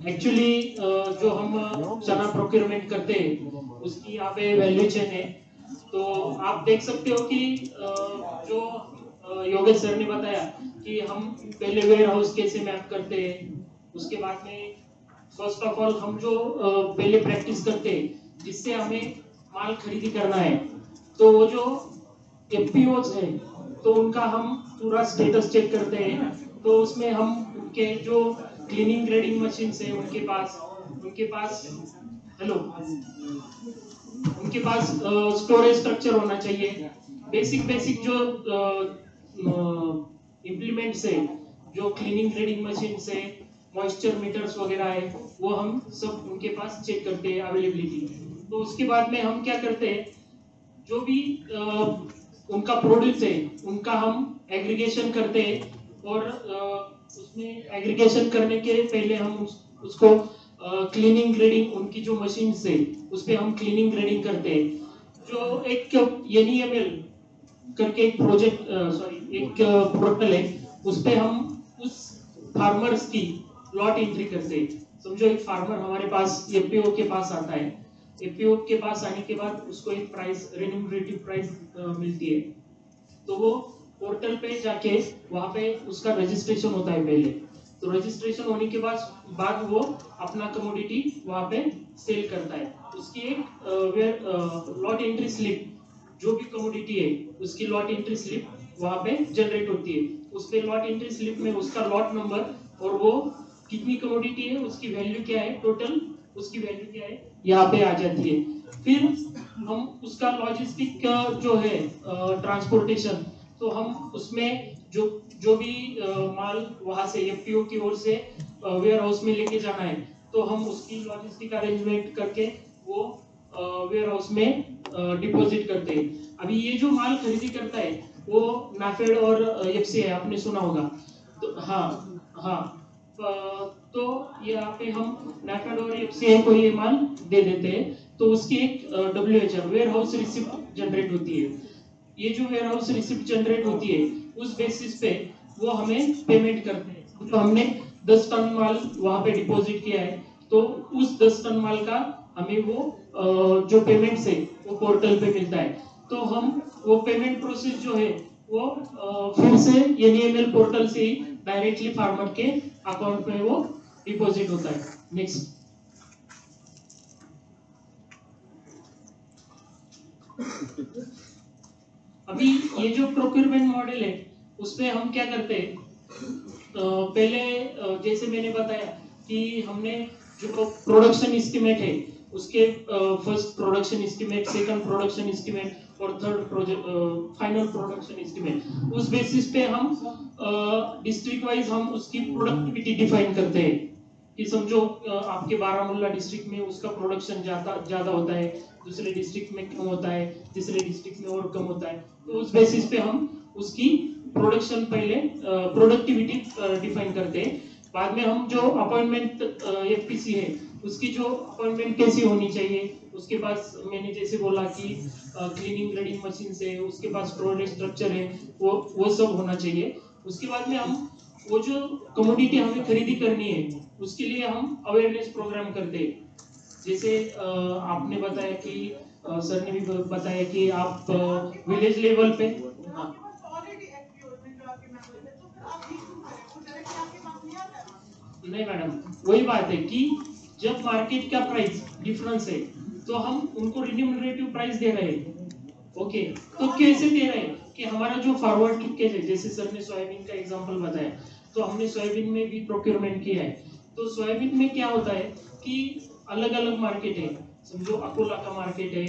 Actually जो हम चना प्रोक्योरमेंट करते हैं उसकी यहाँ पे वैल्यू चेन है। तो आप देख सकते हो कि जो योगेश सर ने बताया कि हम पहले वेयर हाउस कैसे मैप करते हैं, उसके बाद में फर्स्ट ऑफ ऑल हम जो पहले प्रैक्टिस करते हैं जिससे हमें माल खरीदी करना है, तो वो जो एफपीओज है तो उनका हम पूरा स्टेटस चेक करते हैं। तो उसमें हम उनके जो क्लीनिंग ग्रेडिंग मशीन है उनके पास हेलो उनके पास स्टोरेज स्ट्रक्चर होना चाहिए। बेसिक बेसिक जो इम्प्लीमेंट्स है, जो क्लीनिंग ग्रेडिंग मशीन है, मॉइस्चर मीटर्स वगैरह है, वो हम सब उनके पास चेक करते हैं अवेलेबिलिटी। तो उसके बाद में हम क्या करते हैं, जो भी उनका प्रोड्यूस है उनका हम एग्रीगेशन करते हैं। और उसमें एग्रीगेशन करने के पहले हम उसको क्लीनिंग ग्रेडिंग उनकी जो मशीन है उस पर हम क्लीनिंग ग्रेडिंग करते हैं। जो एक एनईएमएल करके एक प्रोजेक्ट एक पोर्टल है, उस पे हम उस फार्मर्स की लॉट एंट्री करते हैं। समझो एक फार्मर हमारे पास एफपीओ के पास आता है, एफपीओ के पास आने के बाद उसको एक प्राइस रेन्यूमरेटिव प्राइस मिलती है। तो वो पोर्टल पे जाके वहां पे उसका रजिस्ट्रेशन होता है पहले। तो रजिस्ट्रेशन होने के बाद वो अपना कमोडिटी वहां पे सेल करता है। उसकी एक लॉट एंट्री स्लिप, जो भी कमोडिटी है उसकी लॉट एंट्री स्लिप वहां पे जनरेट होती है। उस पे लॉट एंट्री स्लिप में उसका लॉट नंबर और वो कितनी कमोडिटी है, उसकी वैल्यू क्या है, टोटल उसकी वैल्यू क्या है, यहाँ पे आ जाती है। फिर हम उसका लॉजिस्टिक जो है ट्रांसपोर्टेशन, तो हम उसमें जो जो भी माल वहां से एफपीओ की ओर से वेयर हाउस में लेके जाना है, तो हम उसकी लॉजिस्टिक अरेंजमेंट करके वो वेयर हाउस में डिपॉजिट करते हैं। अभी ये जो माल खरीदी करता है वो नाफेड और एफसी है, आपने सुना होगा। तो हाँ, हाँ, तो यहाँ पे हम नाफेड और एफसीआई को ये माल दे देते हैं। तो उसकी एक डब्ल्यूएचआर वेयर हाउस रिसिप्ट जनरेट होती है। ये जो वेयर हाउस रिसिप्ट जनरेट होती है उस बेसिस पे वो हमें पेमेंट करते हैं। तो हमने 10 टन माल वहां पे डिपॉजिट किया है, तो उस 10 टन माल का हमें वो जो पेमेंट है वो पोर्टल पे मिलता है। तो हम वो पेमेंट प्रोसेस जो है वो फिर से एनईएमएल पोर्टल से ही डायरेक्टली फार्मर के अकाउंट में वो डिपॉजिट होता है। नेक्स्ट। अभी ये जो प्रोक्योरमेंट मॉडल है उसमें हम क्या करते हैं, पहले जैसे मैंने बताया कि हमने जो प्रोडक्शन एस्टिमेट है उसके first production estimate, second production estimate और थर्ड फाइनल प्रोडक्शन एस्टिमेट, उस बेसिस पे हम डिस्ट्रिक्ट वाइज हम उसकी प्रोडक्टिविटी डिफाइन करते हैं। कि समझो आपके बारामूला डिस्ट्रिक्ट में उसका प्रोडक्शन ज्यादा होता है, दूसरे डिस्ट्रिक्ट में कम होता है, तीसरे डिस्ट्रिक्ट में और कम होता है। तो उस बेसिस पे हम उसकी प्रोडक्शन पहले प्रोडक्टिविटी डिफाइन करते हैं। बाद में हम जो अपॉइंटमेंट एफपीसी है उसकी जो अपॉइंटमेंट कैसी होनी चाहिए, उसके पास मैंने जैसे बोला कि क्लीनिंग ग्रेडिंग मशीन है, उसके पास स्टोरेज स्ट्रक्चर है, वो सब होना चाहिए। उसके बाद में हम वो जो कमोडिटी हमें खरीदी करनी है उसके लिए हम अवेयरनेस प्रोग्राम करते हैं। जैसे आपने बताया कि सर ने भी बताया कि आप विलेज लेवल पे, हाँ, नहीं मैडम, वही बात है कि जब मार्केट का प्राइस डिफरेंस है तो हम उनको रिन्यूमरेटिव प्राइस दे रहे हैं। ओके, तो कैसे दे रहे हैं कि हमारा जो फॉरवर्ड लिंकेज है, जैसे सर ने सोयाबीन का एग्जांपल बताया, तो हमने सोयाबीन में भी प्रोक्योरमेंट किया है। तो सोयाबीन में क्या होता है कि अलग अलग मार्केट है। समझो अकोला का मार्केट है,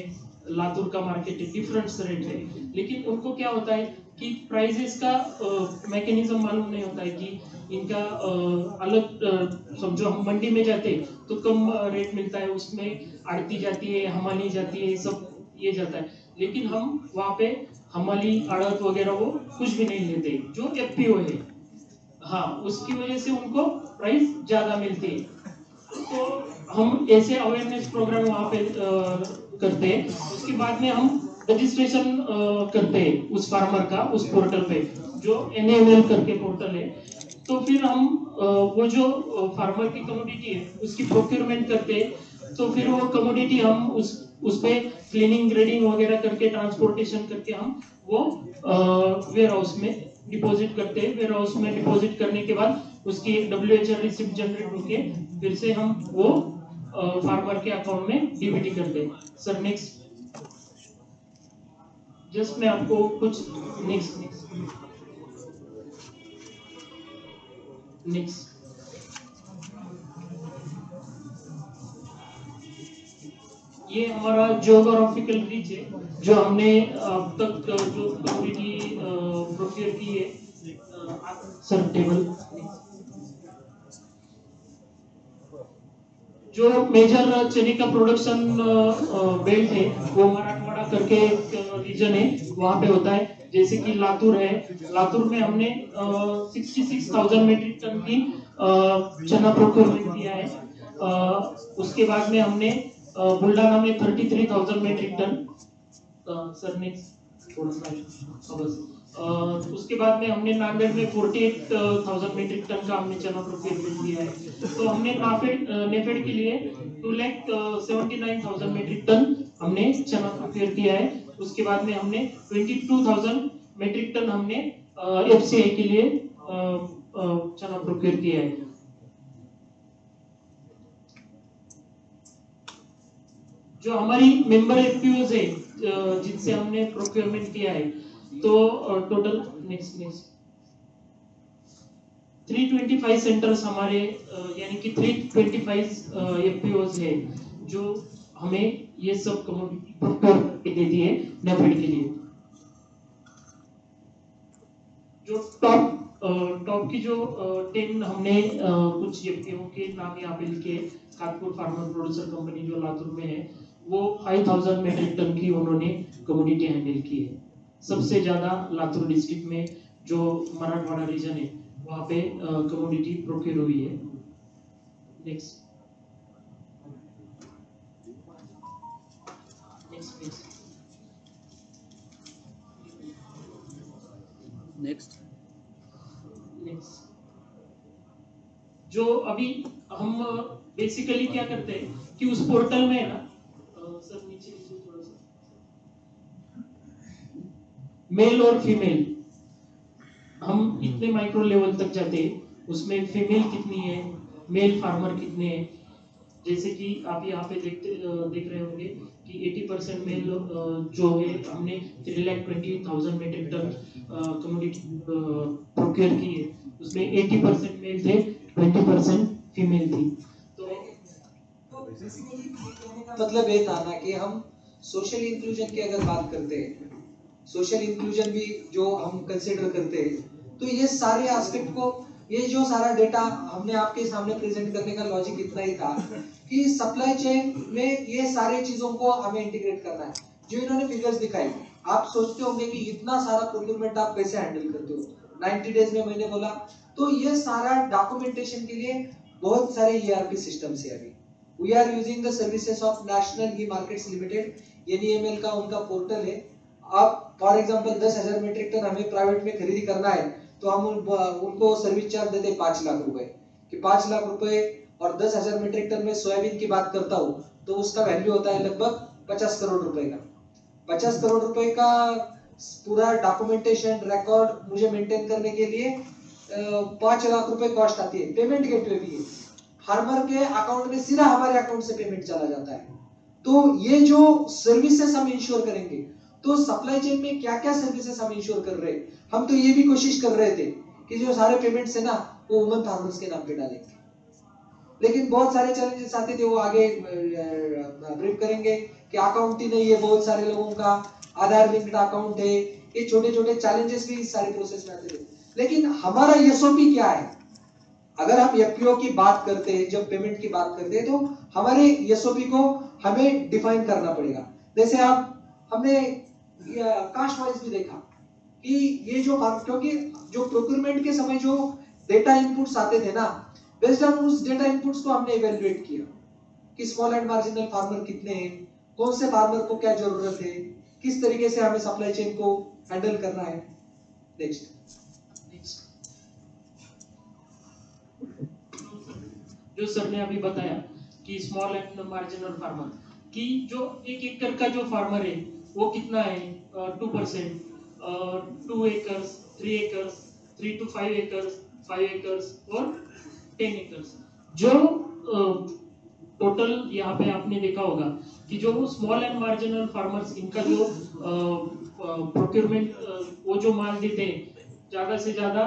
लातूर का मार्केट है, डिफरेंट रेट है। लेकिन उनको क्या होता है कि प्राइजेस का मैकेनिज्म मालूम नहीं होता है कि इनका अलग समझो हम मंडी में जाते तो कम रेट मिलता है, उसमें आड़ती जाती है, हमाली जाती है, सब ये जाता है। लेकिन हम वहां पे हमाली आड़त वगैरह वो कुछ भी नहीं लेते जो एफपीओ है। हाँ, उसकी वजह से उनको प्राइस ज्यादा मिलती है। तो हम ऐसे अवेयरनेस प्रोग्राम वहाँ पे करते हैं। उसके बाद में हम रजिस्ट्रेशन करते हैं उस फार्मर का उस पोर्टल पे, जो एनएमएल करके पोर्टल है। तो फिर हम वो जो फार्मर की कमोडिटी है उसकी प्रोक्योरमेंट करते हैं, तो फिर वो कमोडिटी हम उस पे क्लीनिंग ग्रेडिंग वगैरह करके ट्रांसपोर्टेशन करके हम वो वेयर हाउस में डिपॉजिट करते हैं। वेयर हाउस में डिपॉजिट करने के बाद उसकी WHR रिसिप्ट जनरेट होके फिर से हम वो फार्मर के अकाउंट में डीबीटी करते हैं। सर नेक्स्ट, जस्ट मैं आपको कुछ नेक्स्ट ये हमारा जियोग्राफिकल रीच है जो हमने अब तक जो कम्युनिटी प्रोक्योर की है। सर टेबल, जो मेजर चने का प्रोडक्शन बेल्ट है वो मराठवाड़ा करके एक रीजन है, वहाँ पे होता है। जैसे कि लातूर है, लातूर में हमने 66,000 मेट्रिक टन की चना प्रोक्योरमेंट किया है। उसके बाद में हमने बुल्डाना में 33,000 मेट्रिक टन। सर नेक्स्ट थोड़ा सा बस। उसके बाद में हमने नांदेड़ में 48,000 मेट्रिक टन का हमने चना प्रोक्योरमेंट किया है। तो हमने नेफेड के लिए 2,79,000 मेट्रिक टन हमने चना प्रोक्योर किया है। उसके बाद में हमने 22,000 मेट्रिक टन हमने FCI के लिए चना प्रोक्योर किया है। जो हमारी मेंबर FPOs है जिनसे हमने प्रोक्योरमेंट किया है, तो टोटल नेक्स्ट 325 सेंटर्स हमारे यानी कि 325 FPOs है जो हमें ये सब कमोडिटी प्रोक्योर करके देती है नेफेड के लिए। जो टॉप की जो 10 हमने कुछ FPO के नाम यहाँ पे लिखे, खातपुर फार्मर प्रोड्यूसर कंपनी जो लातूर में है, वो 5,000 मेट्रिक टन की उन्होंने कमोडिटी हैंडल की है। सबसे ज्यादा लातूर डिस्ट्रिक्ट में जो मराठवाड़ा रीजन है वहाँ पे कमोडिटी प्रोक्योर हुई है। नेक्स्ट जो अभी हम बेसिकली क्या करते हैं कि उस पोर्टल में है ना, सर नीचे थोड़ा सा, मेल और फीमेल हम इतने माइक्रो लेवल तक जाते हैं, उसमें फीमेल कितनी है, मेल फार्मर कितने हैं। जैसे कि आप यहाँ पे देख रहे होंगे कि 80% मेल जो है हमने 3,20,000 मेट्रिक टन कमोडिटी प्रोक्योर की है, उसमें 80% मेल थे, 20% फीमेल थी। तो मतलब ये था ना कि हम सोशल इंक्लूजन की अगर बात करते हैं, सोशल इंक्लूजन भी जो हम कंसिडर करते हैं, तो ये सारे एस्पेक्ट को, ये जो सारा डेटा हमने आपके सामने प्रेजेंट करने का लॉजिक इतना ही था कि सप्लाई चेन में ये सारी चीजों को हमें इंटीग्रेट करना है। जो इन्होंने फिगर्स दिखाई, आप सोचते होंगे कि इतना सारा प्रोक्योरमेंट आप कैसे हैंडल करते हो 90 डेज में, मैंने बोला तो ये सारा डॉक्यूमेंटेशन के लिए बहुत सारे ERP सिस्टम्स है। अभी we are using the services of national e markets limited, NEML का उनका पोर्टल है। आप फॉर एग्जांपल 10,000 मेट्रिक टन हमें प्राइवेट में खरीदी करना है तो हम उनको सर्विस चार्ज देते 5 लाख रुपए, कि 5 लाख रुपए और 10,000 मेट्रिक टन में सोयाबीन की बात करता हूँ तो उसका वैल्यू होता है लगभग 50 करोड़ रुपए का। 50 करोड़ रुपए का पूरा डॉक्यूमेंटेशन रिकॉर्ड मुझे मेंटेन करने के लिए 5 लाख रुपए कॉस्ट आती है। पेमेंट गेटवे भी है, फार्मर के अकाउंट में सीधा हमारे अकाउंट से पेमेंट चला जाता है। तो ये जो सर्विसेज हम इंश्योर करेंगे, तो सप्लाई चेन में क्या क्या सर्विसेज हम इंश्योर कर रहे हैं, हम तो ये भी कोशिश कर रहे थे कि जो सारे पेमेंट्स है ना वो वुमेन फार्मर्स के नाम पे डालेंगे, लेकिन बहुत सारे चैलेंजेस आते थे, वो आगे ब्रीफ करेंगे कि अकाउंट ही नहीं है बहुत सारे लोगों का, आधार लिंक्ड अकाउंट है, ये छोटे छोटे चैलेंजेस भी इस सारे प्रोसेस में आते थे। लेकिन हमारा SOP क्या है, अगर हम FPO की बात करते हैं, जब पेमेंट की बात करते हैं, तो हमारे SOP को हमें डिफाइन करना पड़ेगा। जैसे आप हमने कास्ट वाइज भी देखा कि ये जो, क्योंकि जो प्रोक्योरमेंट के समय जो डेटा इनपुट्स आते थे ना, बेस्ड ऑन उस डेटा इनपुट्स को हमने इवेल्युएट किया कि स्मॉल एंड मार्जिनल फार्मर कितने हैं, कौन से फार्मर को क्या जरूरत है, किस तरीके से हमें सप्लाई चेन को हैंडल करना है। नेक्स्ट जो सर ने अभी बताया कि स्मॉल एंड मार्जिनल फार्मर कि जो 1 एकड़ का जो फार्मर है वो कितना है 2%, 2 acres, 3 acres, 3 to 5 acres, 5 acres और 10 एकर्स। जो टोटल यहाँ पे आपने देखा होगा कि जो स्मॉल एंड मार्जिनल फार्मर्स इनका जो प्रोक्योरमेंट वो जो माल देते हैं ज्यादा से ज्यादा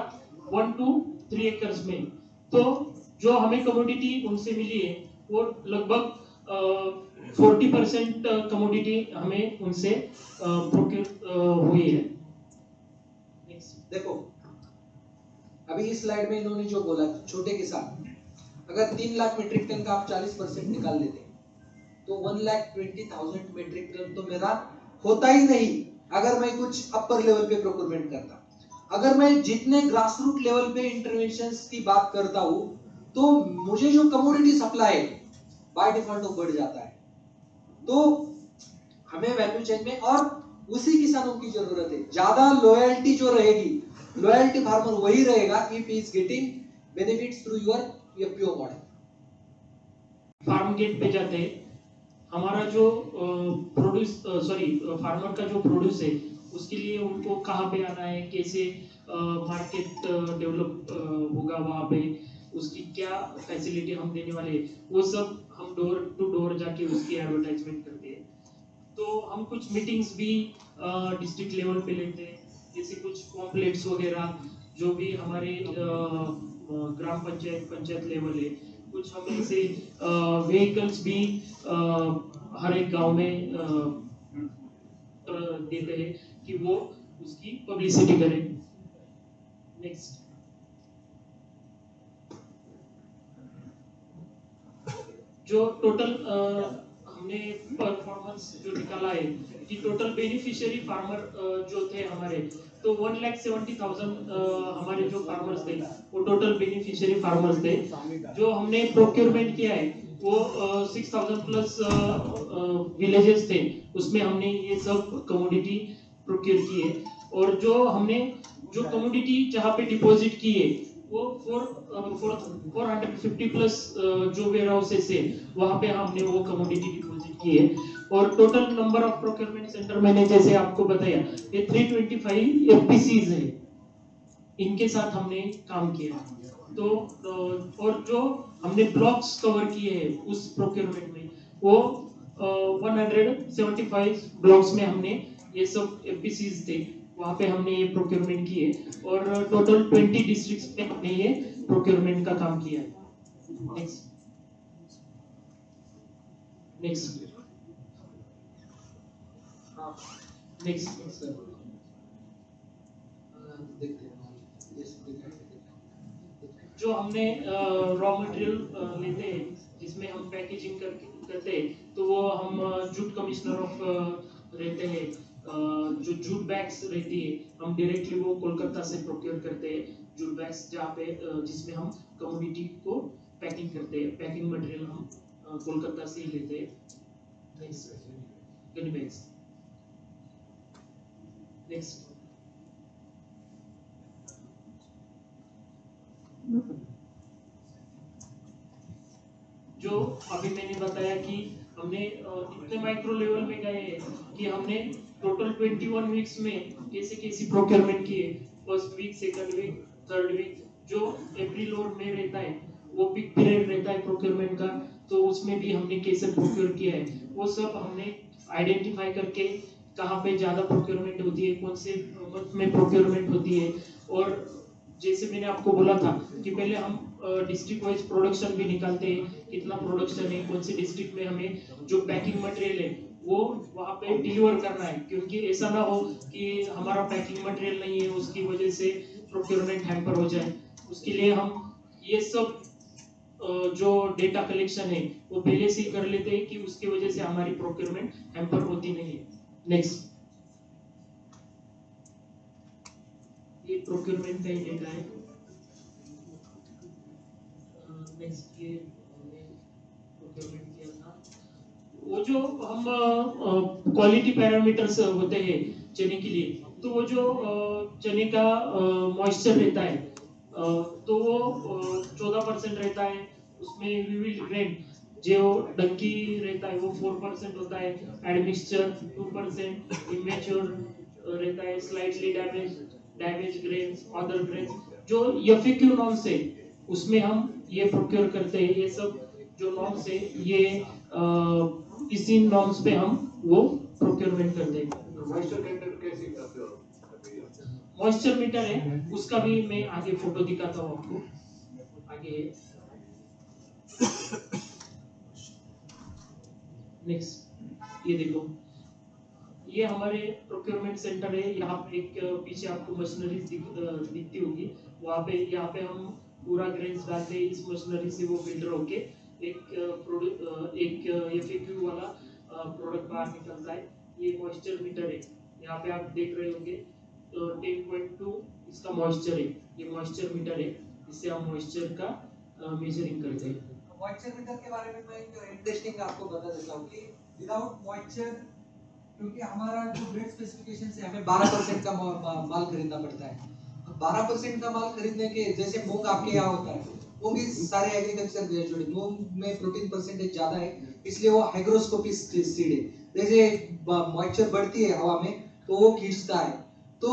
1 to 3 एकर्स में, तो जो हमें कमोडिटी उनसे मिली है वो लगभग 40% कमोडिटी हमें उनसे प्रोक्योर हुई है। देखो अभी इस स्लाइड में इन्होंने जो बोला छोटे किसान अगर 3 लाख मीट्रिक टन का आप 40% निकाल लेते तो 1,20,000 मीट्रिक टन तो मेरा होता ही नहीं अगर मैं कुछ अपर लेवल पे प्रोक्योरमेंट करता। अगर मैं जितने ग्रास रूट लेवल पे इंटरवेंशंस की बात करता हूं तो मुझे जो कमोडिटी सप्लाई बाय डिफॉल्ट बढ़ जाता है। तो हमें वैल्यू चेन में और उसी किसानों की जरूरत है। ज्यादा लॉयल्टी जो रहेगी, लॉयल्टी फार्मर वही रहेगा if he is getting benefits through your FPO model. Farm gate पे जाते हैं, हमारा जो प्रोड्यूस फार्मर का जो प्रोड्यूस है उसके लिए उनको कहाँ पे आना है, कैसे मार्केट डेवलप होगा, वहाँ पे उसकी क्या फैसिलिटी हम देने वाले हैं, वो सब हम डोर टू डोर जाके उसकी एडवर्टाइजमेंट करते हैं। तो हम कुछ मीटिंग्स भी डिस्ट्रिक्ट लेवल पे लेते हैं, जैसे कुछ पॉम्पलेट्स वगैरह जो भी हमारे ग्राम पंचायत लेवल है, कुछ हम ऐसे व्हीकल्स भी हर एक गांव में देते हैं कि वो उसकी पब्लिसिटी करें। नेक्स्ट, जो टोटल हमने परफॉर्मेंस जो निकाला है कि टोटल बेनिफिशियरी फार्मर जो थे हमारे, तो 1,70,000 हमारे जो फार्मर्स थे वो टोटल बेनिफिशियरी फार्मर्स थे। जो हमने प्रोक्योरमेंट किया है वो 6,000 प्लस विलेजेस थे, उसमें हमने ये सब कमोडिटी प्रोक्योर की है। और जो हमने जो कमोडिटी जहाँ पे डिपॉजिट की है वो 450 प्लस जो वेयर हाउसेस है वहाँ पे हमने वो कमोडिटी डिपॉजिट की है। और total number of procurement centre मैंने जैसे आपको बताया ये 325 एफपीसीज है, इनके साथ हमने काम किया। तो और जो हमने ब्लॉक्स कवर किए हैं उस प्रोक्योरमेंट में वो 175 ब्लॉक्स में हमने ये सब एफपीसीज थे, वहाँ पे हमने ये प्रोक्योरमेंट किए और टोटल 20 डिस्ट्रिक्ट्स में हमने ये प्रोक्योरमेंट का काम किया है। नेक्स्ट नेक्स्ट नेक्स्ट जो हमने रॉ मटेरियल लेते हैं जिसमें हम पैकेजिंग करते हैं, तो वो हम जूट कमिश्नर ऑफ रहते हैं, जो जूट बैग्स रहती है हम डायरेक्टली वो कोलकाता से प्रोक्योर करते हैं जूट बैग्स, जहाँ पे जिसमें हम कमोडिटी को पैकिंग करते हैं। पैकिंग मटेरियल हम कोलकाता से ही लेते हैं। Next, Ghani bags. नेक्स्ट, जो अभी मैंने बताया कि हमने इतने माइक्रो लेवल में गए कि हमने टोटल 21 वीक्स में कैसे कैसे प्रोक्योरमेंट किए। First week, second week, third week, जो अप्रैल और मई रहता है वो पीक पीरियड रहता है प्रोक्योरमेंट का, तो उसमें भी हमने कैसे प्रोक्योर किया है वो सब हमने आइडेंटिफाई करके कहाँ पे ज्यादा प्रोक्योरमेंट होती है, कौन से मंथ में प्रोक्योरमेंट होती है। और जैसे मैंने आपको बोला था कि पहले हम डिस्ट्रिक्ट वाइज प्रोडक्शन भी निकालते हैं, कितना प्रोडक्शन है, कौन से डिस्ट्रिक्ट में हमें जो पैकिंग मटेरियल है वो वहाँ पे डिलीवर करना है, क्योंकि ऐसा ना हो कि हमारा पैकिंग मटेरियल नहीं है उसकी वजह से प्रोक्योरमेंट हैम्पर हो जाए। उसके लिए हम ये सब जो डेटा कलेक्शन है वो पहले से ही कर लेते हैं कि उसकी वजह से हमारी प्रोक्योरमेंट हैम्पर होती नहीं है। नेक्स्ट, ये प्रोक्योरमेंट का ही डेटा है। नेक्स्ट, ये प्रोक्योरमेंट किया था वो जो हम क्वालिटी पैरामीटर्स होते हैं चने के लिए, तो वो जो चने का मॉइस्चर रहता है तो वो 14% रहता है, उसमें वी विल ग्रेन जो डंकी रहता है वो 4% होता है, एडमिक्सचर 2%, इमेच्योर रहता है, slightly damage grains, other grains, जो एफएक्यू नॉर्म्स है उसमें हम ये प्रोक्योर करते हैं। ये सब जो नॉर्म्स है ये इसी नॉर्म्स पे हम वो प्रोक्योरमेंट करते हैं। मॉइस्चर मीटर है, उसका भी मैं आगे फोटो दिखाता हूँ आपको आगे। नेक्स्ट ये देखो, ये हमारे प्रोक्योरमेंट सेंटर है। यहाँ पे एक पीछे आपको मशीनरी दिखती होगी, वहाँ पे हम पूरा ग्रेन्स डालते हैं। इस मशीनरी से वो फिल्टर होके एक एफएक्यू वाला प्रोडक्ट बाहर निकलता है। ये मॉइस्चर मीटर है, यहाँ पे आप देख रहे होंगे 10.2 इसका मॉइस्चर है। ये मॉइस्चर मीटर है, इससे हम मॉइस्चर का मेजरिंग करते हैं। मॉइस्चर मीटर के बारे में मैं एक इंटरेस्टिंग आपको बता देता हूँ कि विदाउट मॉइस्चर, क्योंकि हमारा जो ग्रेड स्पेसिफिकेशन से हमें 12% का माल खरीदना पड़ता है। 12% का माल खरीदने के, जैसे मूंग आपके यहाँ होता है, मूंग इस सारे एग्रीकल्चर ग्रेजुएट, मूंग में प्रोटीन परसेंटेज ज्यादा है, इसलिए वो हाइग्रोस्कोपिक सीड है। जैसे मॉइस्चर बढ़ती है हवा में तो वो खींचता है। तो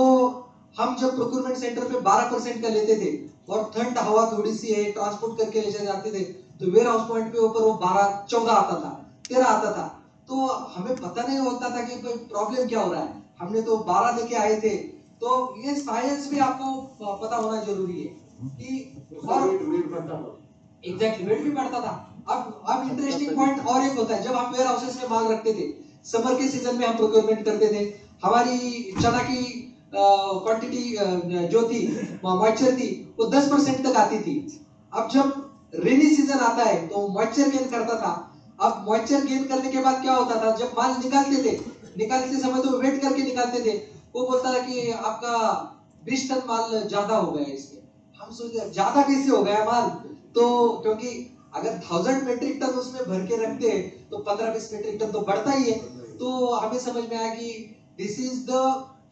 हम जब प्रोक्योरमेंट सेंटर पे 12% का लेते थे और ठंड हवा थोड़ी सी है, ट्रांसपोर्ट करके ले जाते थे, तो वेयर हाउस पॉइंट पे ऊपर वो 12-14 आता था, 13 आता था। तो हमें पता नहीं होता था कि कोई प्रॉब्लम क्या हो रहा है, हमने तो 12 लेके आए थे। तो ये साइंस भी आपको पता होना जरूरी है कि और एग्जैक्टली वेट भी बढ़ता था। अब इंटरेस्टिंग पॉइंट और एक होता है, जब हम वेयर हाउसेस में माल रखते थे, समर के सीजन में हम प्रोक्योरमेंट करते थे, हमारी चना की क्वांटिटी जो थी, मॉइस्चर थी, वो 10% तक आती थी। अब जब रेनी सीजन आता है तो मॉइस्चर गेन करता था। अब मॉइस्चर गेन करने के बाद क्या होता था, जब माल निकालते समय तो वेट करके निकालते थे, वो बोलता था कि आपका 20 टन माल ज्यादा हो गया है इसमें। हम सोचते ज्यादा कैसे हो गया माल, तो क्योंकि अगर 1000 मेट्रिक टन उसमें भर के रखते हैं तो 15-20 मेट्रिक टन तो बढ़ता ही है। तो हमें समझ में आया कि this is the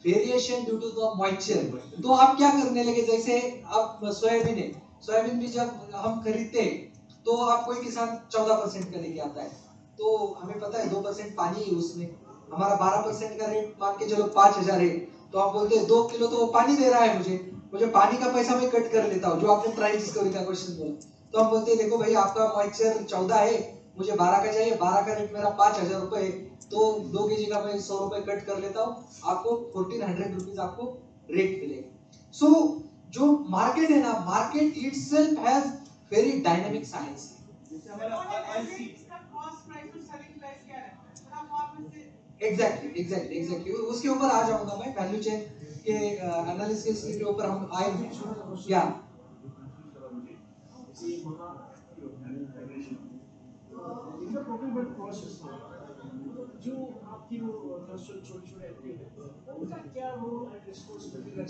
variation due to the moisture. तो आप क्या करने लगे, जैसे अब सोयाबीन है, सोयाबीन भी जब हम खरीदते हैं तो आप कोई किसान 14% का लेके आता है, तो हमें पता है 2% पानी है उसमें, हमारा 12% का रेट मान के चलो 5000 है, तो आप बोलते हैं 2 किलो तो वो पानी दे रहा है, मुझे पानी का पैसा मैं कट कर लेता हूँ, जो आपने प्राइस डिस्कवरी का क्वेश्चन बोला। तो हम बोलते हैं देखो भाई आपका मॉइस्चर 14 है, मुझे 12 का चाहिए, 12 का रेट मेरा 5000 रुपए है, तो 2 केजी का मैं 100 रुपए कट कर लेता हूँ, आपको 1400 रुपीज आपको रेट मिलेगा। सो जो मार्केट है ना, market itself has very dynamic science. Exactly उसके ऊपर आ जाऊंगा मैं, वैल्यू चेन के एनालिसिस के ऊपर हम आएंगे क्या।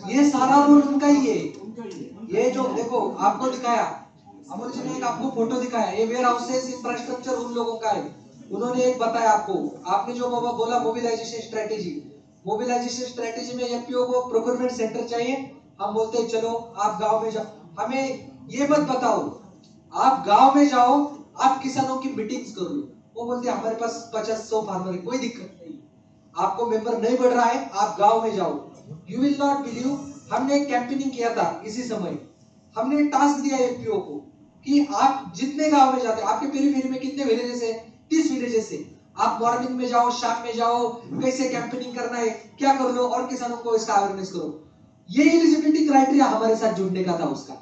ये सारा रोल उनका ही है। ये जो देखो आपको दिखाया, अमोल जी ने एक आपको फोटो दिखाया, ये वेयर हाउसेस इंफ्रास्ट्रक्चर उन लोगों का है। उन्होंने एक बताया आपको, आपने जो बोला मोबिलाइजेशन स्ट्रेटेजी में एफपीओ को प्रोक्योरमेंट सेंटर चाहिए। हम बोलते हैं चलो आप गांव में जाओ, हमें ये मत बताओ आप गांव में जाओ, आप किसानों की मीटिंग्स करो। वो बोलते हैं हमारे पास 50-100 फार्मर है, कोई दिक्कत नहीं, आपको मेंबर नहीं बढ़ रहा है, आप गांव में जाओ। यू विल नॉट बिलीव, हमने एक कैंपेनिंग किया था इसी समय, हमने टास्क दिया एफपीओ को कि आप जितने गांव में जाते हैं, आपके पेरीफेरी में कितने विलेजेस है, 30 विलेजेस है, आप मॉर्निंग में जाओ, शाम में जाओ, कैसे कैंपेनिंग करना है क्या कर लो, और किसानों को इसका अवेयरनेस करो। ये एलिजिबिलिटी क्राइटेरिया हमारे साथ जुड़ने का था उसका।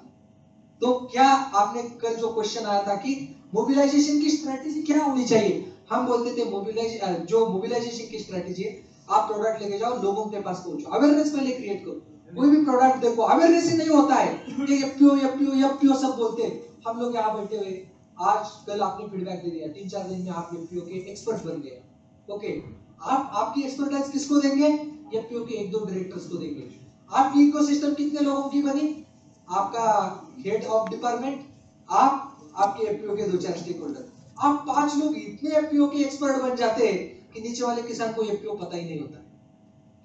तो क्या आपने कल जो क्वेश्चन आया था कि मोबिलाइजेशन की स्ट्रेटेजी क्या होनी चाहिए, हम बोलते थे मोबिलाइजेशन की स्ट्रेटेजी है, आप प्रोडक्ट लेके जाओ, लोगों के पास पहुंचो, अवेयरनेस पहले क्रिएट करो। कोई भी प्रोडक्ट देखो, अवेयरनेस ही नहीं होता है, ये एफपीओ सब बोलते हैं। हम लोग यहाँ बैठे हुए, आज कल आपने फीडबैक दे दिया, 3-4 दिन में आप एफपीओ के एक्सपर्ट बन गए। ओके, आप आपकी एक्सपर्टाइज किसको देंगे, एफपीओ के 1-2 डायरेक्टर्स को देंगे। आपकी इकोसिस्टम कितने लोगों की बनी, आपका हेड ऑफ डिपार्टमेंट, आप आपके एफपीओ के 2-4 स्टेक होल्डर, आप 5 लोग इतने एफपीओ के एक्सपर्ट बन जाते हैं कि नीचे वाले किसान को एफपीओ पता ही नहीं होता।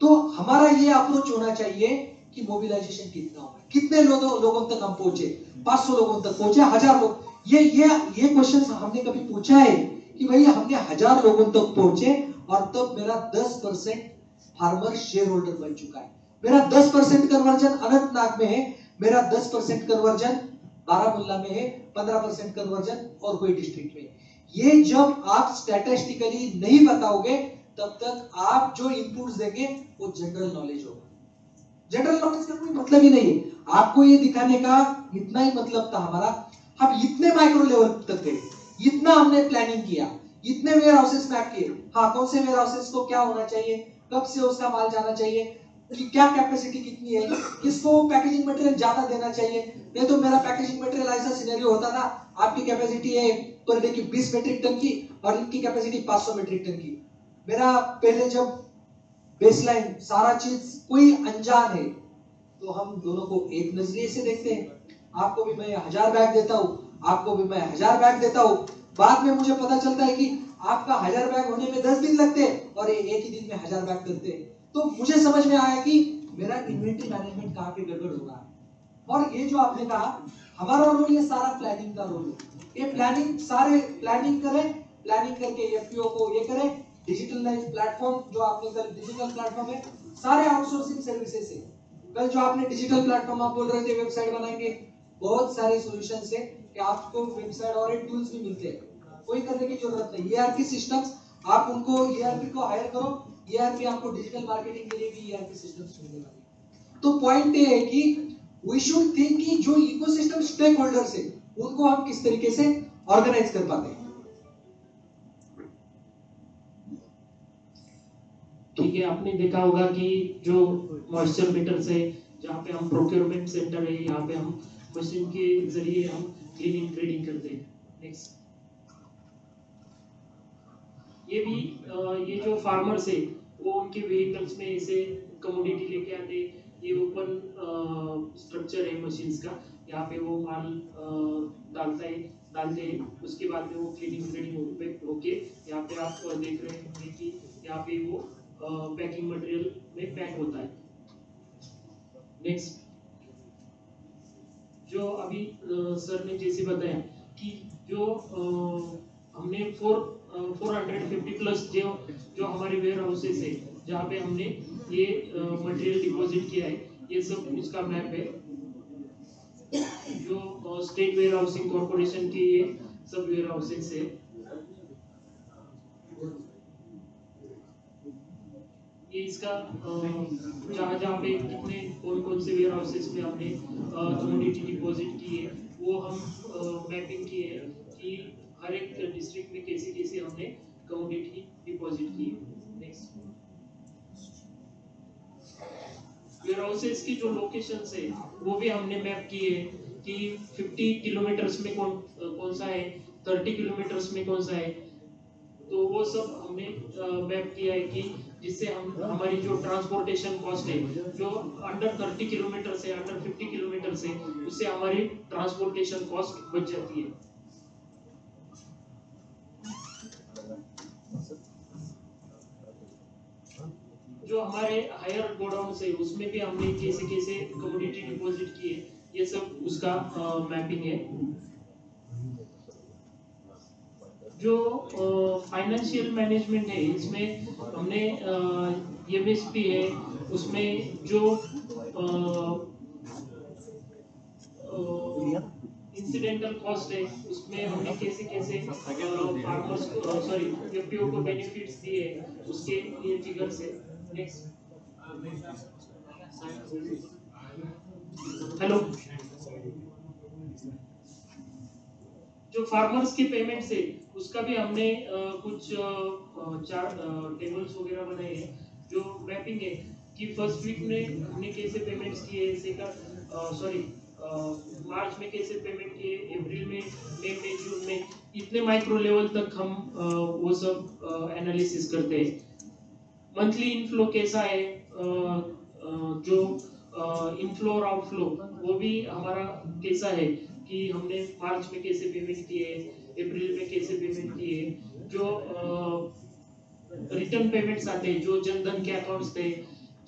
तो हमारा ये अप्रोच होना चाहिए कि मोबिलाइजेशन कितना होगा, कितने लोगों तक हम पहुंचे, 500 लोगों तक पहुंचे, 1000 लोग, ये क्वेश्चन हमने कभी पूछा है कि भाई हमने 1000 लोगों तक पहुंचे और तब मेरा 10% फार्मर शेयर होल्डर बन चुका है, मेरा 10% कन्वर्जन अनंतनाग में है, मेरा 10% कन्वर्जन बारामुल्ला में है, 15% कन्वर्जन और कोई डिस्ट्रिक्ट में। ये जब आप स्टैटिस्टिकली नहीं बताओगे तब तक आप जो इनपुट्स देंगे वो जनरल नॉलेज होगा। जनरल नॉलेज का कोई मतलब ही नहीं है। आपको ये दिखाने का इतना ही मतलब था हमारा, हम इतने माइक्रो लेवल तक गए, इतना हमने प्लानिंग किया, इतने वेयर हाउसेस मैप किए। हाँ, कौन से वेयर हाउसेस को क्या होना चाहिए, कब से उसका माल जाना चाहिए, कि क्या कैपेसिटी कितनी है, किसको पैकेजिंग मटेरियल ज्यादा देना चाहिए। नहीं तो मेरा पैकेजिंग मटेरियल ऐसा सिनेरियो होता था, आपकी कैपेसिटी है पर डे की 20 मीट्रिक टन की और इनकी कैपेसिटी 500 मीट्रिक टन की। मेरा पहले जब बेसलाइन सारा चीज कोई अनजान है तो हम दोनों को एक नजरिए से देखते हैं। आपको भी मैं 1000 बैग देता हूं, आपको भी मैं 1000 बैग देता हूं। बाद में मुझे पता चलता है कि आपका 1000 बैग होने में 10 दिन लगते हैं और ये एक ही दिन में 1000 बैग करते हैं। तो मुझे समझ में आया कि मेरा इन्वेंटरी मैनेजमेंट कहां पे गड़बड़ हो रहा है। और ये जो आपने कहा, हमारा रोल ये सारा प्लानिंग का रोल है। ये प्लानिंग सारे प्लानिंग करें, प्लानिंग करके एफपीओ को ये करें, डिजिटलाइज प्लेटफॉर्म जो आपने कल डिजिटल प्लेटफॉर्म है, सारे आउटसोर्सिंग सर्विसेज है। कल जो आपने डिजिटल प्लेटफॉर्म आप बोल रहे थे वेबसाइट बनाएंगे, बहुत सारे सॉल्यूशंस है कि आपको वेबसाइट और एक टूल्स भी मिलते हैं, कोई करने की जरूरत नहीं। ईआरपी सिस्टम्स आप उनको ईआरपी को हायर करो, ईआरपी आपको डिजिटल मार्केटिंग के लिए भी ईआरपी सिस्टम्स मिलने वाले। तो पॉइंट ये है कि वी शुड थिंक कि जो इकोसिस्टम स्टेक होल्डर्स है उनको हम किस तरीके से ऑर्गेनाइज कर पाते हैं। ठीक है, आपने देखा होगा कि जो मॉइस्चर मीटर से जहाँ पे हम प्रोक्योरमेंट सेंटर है, यहाँ पे हम मशीन के जरिए हम क्लीनिंग ट्रेडिंग करते हैं। नेक्स्ट, ये भी ये जो फार्मर्स है वो उनके व्हीकल्स में ऐसे कमोडिटी लेके आते हैं। ये ओपन स्ट्रक्चर है मशीन्स का, यहाँ पे वो माल डालते हैं। उसके बाद में वो क्लीनिंग ट्रेडिंग होके यहाँ पे आप देख रहे हैं कि यहाँ पे वो पैकिंग मटेरियल में पैक होता है। नेक्स्ट, जो अभी सर ने जैसे बताया कि जो हमने 450 प्लस जो हमारे वेयर हाउसेस है जहाँ पे हमने ये मटेरियल डिपॉजिट किया है, ये सब उसका मैप है। जो स्टेट वेयर हाउसिंग कॉर्पोरेशन के ये सब वेयर हाउसेस है। ये इसका जहाँ जहाँ पे कितने कौन कौन से वेयर हाउसेस में हमने कमोडिटी डिपॉजिट की है वो हम मैपिंग की है कि हर एक डिस्ट्रिक्ट में कैसे कैसे हमने कमोडिटी डिपॉजिट की है। नेक्स्ट, वेयर हाउसेस की जो लोकेशंस है वो भी हमने मैप की है कि 50 किलोमीटर्स में कौन सा है, 30 किलोमीटर्स में कौन सा है। तो वो सब हमने मैप किया है कि जिससे हम हमारी जो ट्रांसपोर्टेशन कॉस्ट है जो अंडर 30 किलोमीटर से अंडर 50 किलोमीटर से उससे हमारी ट्रांसपोर्टेशन कॉस्ट बच जाती है। जो हमारे हायर गोडाउन है उसमें भी हमने कैसे कैसे कमोडिटी डिपॉजिट किए, ये सब उसका मैपिंग है। जो फाइनेंशियल मैनेजमेंट है इसमें हमने एमएसपी है, उसमें जो इंसिडेंटल कॉस्ट है उसमें हमने कैसे कैसे फार्मर्स को सॉरी एफपीओ को बेनिफिट्स दिए उसके ये फिगर्स है। नेक्स्ट, हेलो, जो फार्मर्स की पेमेंट से उसका भी हमने कुछ चार टेबल्स वगैरह बनाए हैं जो मैपिंग है कि फर्स्ट वीक में हमने कैसे पेमेंट्स किए, सेकंड सॉरी मार्च में कैसे पेमेंट किए, अप्रैल में, मई में, जून में, इतने माइक्रो लेवल तक हम वो सब एनालिसिस करते हैं। मंथली इनफ्लो कैसा है, जो इनफ्लो और आउटफ्लो वो भी हमारा कैसा है कि हमने मार्च में कैसे पेमेंट किए, अप्रैल में कैसे पेमेंट किए। जो रिटर्न पेमेंट्स आते हैं जो जनधन के अकाउंट्स थे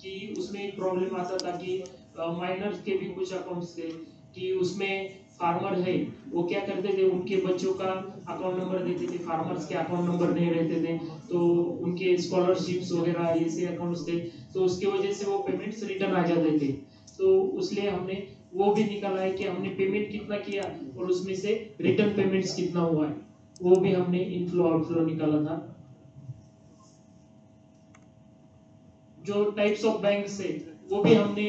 कि उसमें एक प्रॉब्लम आता था कि माइनर्स के भी कुछ अकाउंट्स थे कि उसमें फार्मर है वो क्या करते थे, उनके बच्चों का अकाउंट नंबर देते थे, फार्मर्स के अकाउंट नंबर नहीं रहते थे, तो उनके स्कॉलरशिप्स वगैरह ऐसे अकाउंट्स थे, तो उसकी वजह से वो पेमेंट्स रिटर्न आ जाते थे। तो उसलिए हमने वो भी निकाला है कि हमने पेमेंट कितना किया और उसमें से रिटर्न पेमेंट्स कितना हुआ है, वो भी हमने इनफ्लो आउटफ्लो निकाला था। जो टाइप्स ऑफ बैंक्स है वो भी हमने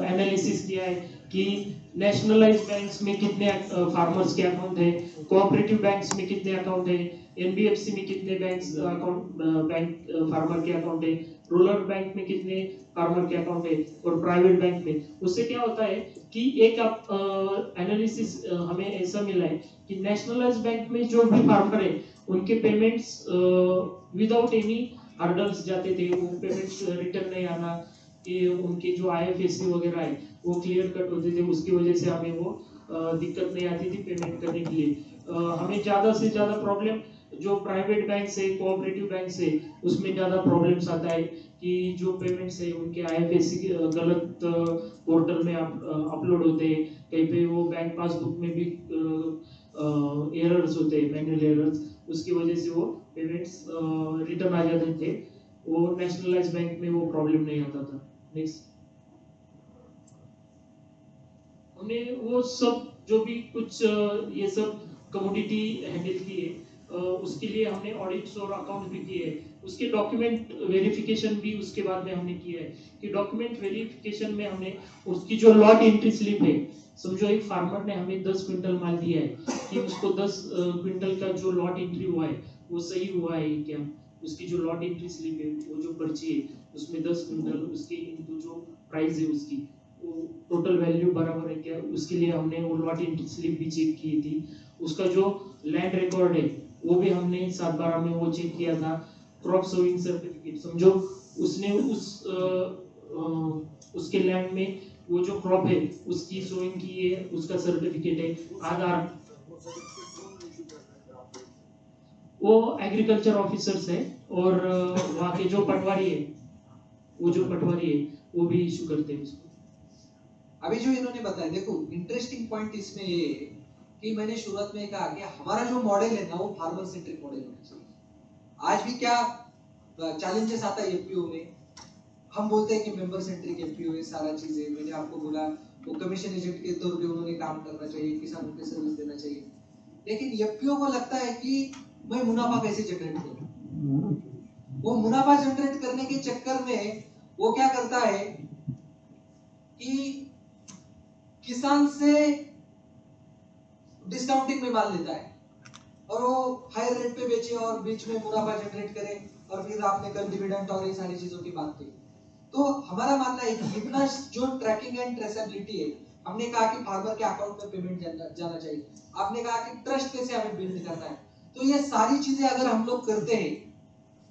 एनालिसिस किया है कि नेशनलाइज्ड बैंक्स में कितने फार्मर्स के अकाउंट है, कोऑपरेटिव बैंक्स में कितने अकाउंट है, एनबीएफसी में कितने बैंक्स अकाउंट बैंक फार्मर के अकाउंट है, रूरल बैंक में कितने फार्मर के अकाउंट है, और प्राइवेट बैंक में। उससे क्या होता है कि एक एनालिसिस हमें ऐसा मिला है कि नेशनलाइज्ड बैंक में जो भी फार्मर है उनके पेमेंट्स विदाउट एनी हर्डल्स जाते थे, वो पेमेंट्स रिटर्न नहीं आना, कि उनके जो आईएफएससी वगैरह है वो क्लियर कट होते थे, उसकी वजह से हमें वो दिक्कत नहीं आती थी पेमेंट करने के लिए। हमें ज़्यादा से ज़्यादा प्रॉब्लम जो प्राइवेट बैंक है, कोऑपरेटिव बैंक है, उसमें ज़्यादा प्रॉब्लम्स आता है कि जो पेमेंट्स है उनके आईएफएससी गलत पोर्टल में अपलोड होते हैं, कहीं पे वो बैंक पासबुक में भी एरर्स होते हैं, मैनुअल एरर्स, उसकी वजह से वो पेमेंट्स रिटर्न आ जाते थे। वो नेशनलाइज्ड बैंक में वो प्रॉब्लम नहीं आता था। नेक्स्ट, हमने वो सब जो भी कुछ ये सब कमोडिटी हैंडल की है, उसके लिए हमने ऑडिट्स और अकाउंट भी किए हैं। उसके डॉक्यूमेंट वेरिफिकेशन भी उसके बाद में हमने किया है कि डॉक्यूमेंट वेरिफिकेशन में हमने उसकी जो लॉट एंट्री स्लिप है, समझो एक फार्मर ने हमें 10 क्विंटल माल दिया है कि उसको 10 क्विंटल का जो लॉट एंट्री हुआ है वो सही हुआ है क्या, उसकी जो लॉट एंट्री स्लिप है, वो जो पर्ची है उसमें 10 क्विंटल उसके इनटू जो प्राइस है उसकी टोटल वैल्यू बराबर है क्या, उसके लिए हमने वो लॉट एंट्री स्लिप भी चेक की थी। उसका जो लैंड रिकॉर्ड है वो भी हमने 7/12 में वो चेक किया था। क्रॉप सोइंग सर्टिफिकेट, समझो उसने उसके लैंड में वो जो क्रॉप है उसकी सोइंग की है, उसका सर्टिफिकेट है। आधार, वो एग्रीकल्चर ऑफिसर्स है, और वहाँ के जो पटवारी है, वो जो पटवारी है वो भी इशू करते हैं उसको। अभी जो इन्होंने बताया, देखो इंटरेस्टिंग पॉइंट इसमें ये है कि मैंने शुरुआत में कहा कि हमारा जो मॉडल है ना वो फार्मर सेंट्रिक मॉडल होना चाहिए। आज भी क्या चैलेंजेस आता है एफपीओ में, हम बोलते हैं कि मेंबर सेंट्रिक एफपीओ है, सारा चीजें मैंने आपको बोला वो कमीशन एजेंट के तौर पे उन्होंने काम करना चाहिए, किसानों को सर्विस देना चाहिए, लेकिन एफपीओ को लगता है कि मैं मुनाफा कैसे जनरेट करूं। वो मुनाफा जनरेट करने के चक्कर में वो क्या करता है कि किसान से डिस्काउंटिंग में माल लेता है और वो हायर रेट पे बेचे और बीच में मुनाफा जनरेट करे, और फिर आपने कल डिविडेंड और ये सारी चीजों की बात की। तो हमारा मानना है कि इतना जो ट्रैकिंग एंड ट्रेसेबिलिटी है, हमने कहा कि फार्मर के अकाउंट में पेमेंट जाना चाहिए, आपने कहा कि ट्रस्ट कैसे हमें बिल्ड करना है, तो ये सारी चीजें अगर हम लोग करते हैं,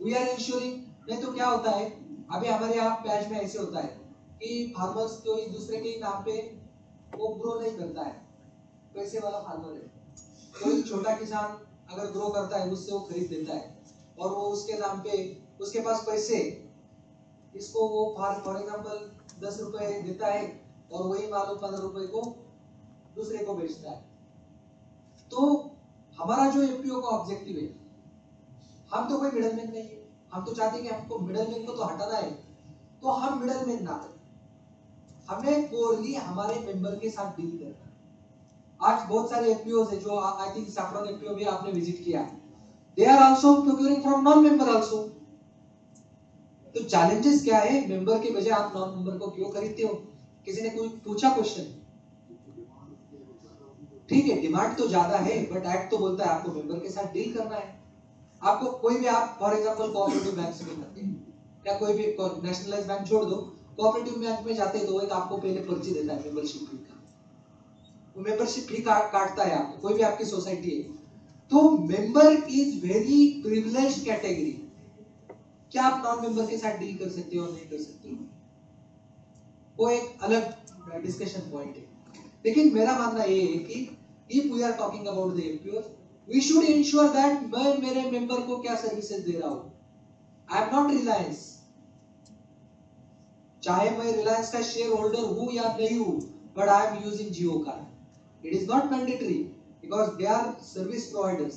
वी आर इंश्योरिंग। नहीं तो क्या होता है, अभी हमारे यहाँ पैच में ऐसे होता है कि फार्मर्स को एक दूसरे के नाम पे वो ग्रो नहीं करता है, पैसे वाला फार्मर है, कोई छोटा किसान अगर ग्रो करता है उससे वो खरीद लेता है और वो उसके नाम पे उसके पास पैसे, इसको वो फॉर एग्जांपल 10 रुपए देता है और वही माल 15 रुपए को दूसरे को बेचता है। तो हमारा जो एफपीओ का ऑब्जेक्टिव है, हम तो कोई मिडलमैन नहीं है, हम तो चाहते हैं कि हमको मिडलमैन को तो हटाना है, तो हम मिडलमैन ना करें, हमें कोरली हमारे मेंबर के साथ डील करना है। आज बहुत सारे एफपीओस है जो आई थिंक सैफ्रॉन एफपीओ भी आपने विजिट किया, they are also procuring from non member also. तो चैलेंजेस क्या है, मेंबर के बजाय आप नॉन मेंबर को क्यों खरीदते हो? किसी ने कोई पूछा क्वेश्चन? ठीक है, डिमांड तो ज्यादा है बट एक्ट तो बोलता है आपको मेंबर के साथ डील करना है। आपको कोई भी, आप फॉर एग्जांपल कोऑपरेटिव बैंक से मिल सकते हैं या कोई भी नेशनलाइज बैंक छोड़ दो, कोऑपरेटिव बैंक में जाते हैं तो एक आपको पहले पर्ची देता है मेंबरशिप फी का, वो मेंबरशिप फी काटता है आपको, कोई भी आपकी सोसाइटी है। तो member is very privileged category. क्या आप नॉन मेंबर के साथ डील कर सकते हो और नहीं कर सकते, वो एक अलग डिस्कशन पॉइंट है। लेकिन मेरा मानना ये है कि if we are talking about the MPOs, we should ensure that मैं मेरे मेंबर को क्या सर्विसेज दे रहा हूँ। I am not Reliance, चाहे मैं रिलायंस का शेयर होल्डर हूँ या नहीं हूँ, but I am using Jio card. It is not mandatory because they are service providers.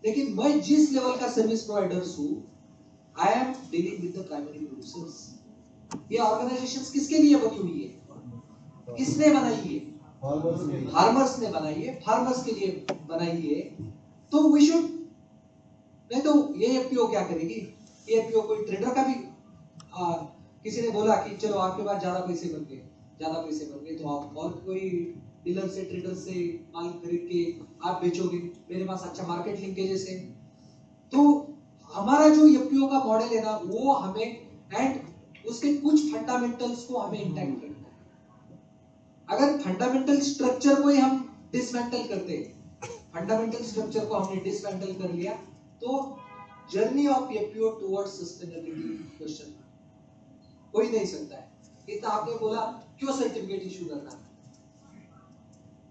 लेकिन मैं जिस लेवल का सर्विस प्रोवाइडर्स हूँ, I am dealing with the primary producers. ये ऑर्गेनाइजेशंस किसके लिए बनी हुई है? किसने बनाई है? फार्मर्स ने बनाई है, फार्मर्स के लिए बनाई है। तो वी शुड, नहीं तो ये एफपीओ क्या करेगी? ये एफपीओ कोई ट्रेडर का भी किसी ने बोला कि चलो आपके पास ज्यादा पैसे बन गए तो आप और कोई डीलर से, ट्रेडर से माल खरीद के आप बेचोगे, मेरे पास अच्छा मार्केट लिंकेजेस है। तो हमारा जो एफपीओ का मॉडल है ना, वो हमें एंड उसके कुछ फंडामेंटल्स को हमें इंटैक्ट रखना है। अगर फंडामेंटल स्ट्रक्चर को ही हम डिसमेंटल करते हैं, फंडामेंटल स्ट्रक्चर को हमने डिसमेंटल कर लिया, तो journey of FPO towards sustainability question हो ही नहीं सकता है। इतना आपने बोला क्यों सर्टिफिकेट इशू करना है?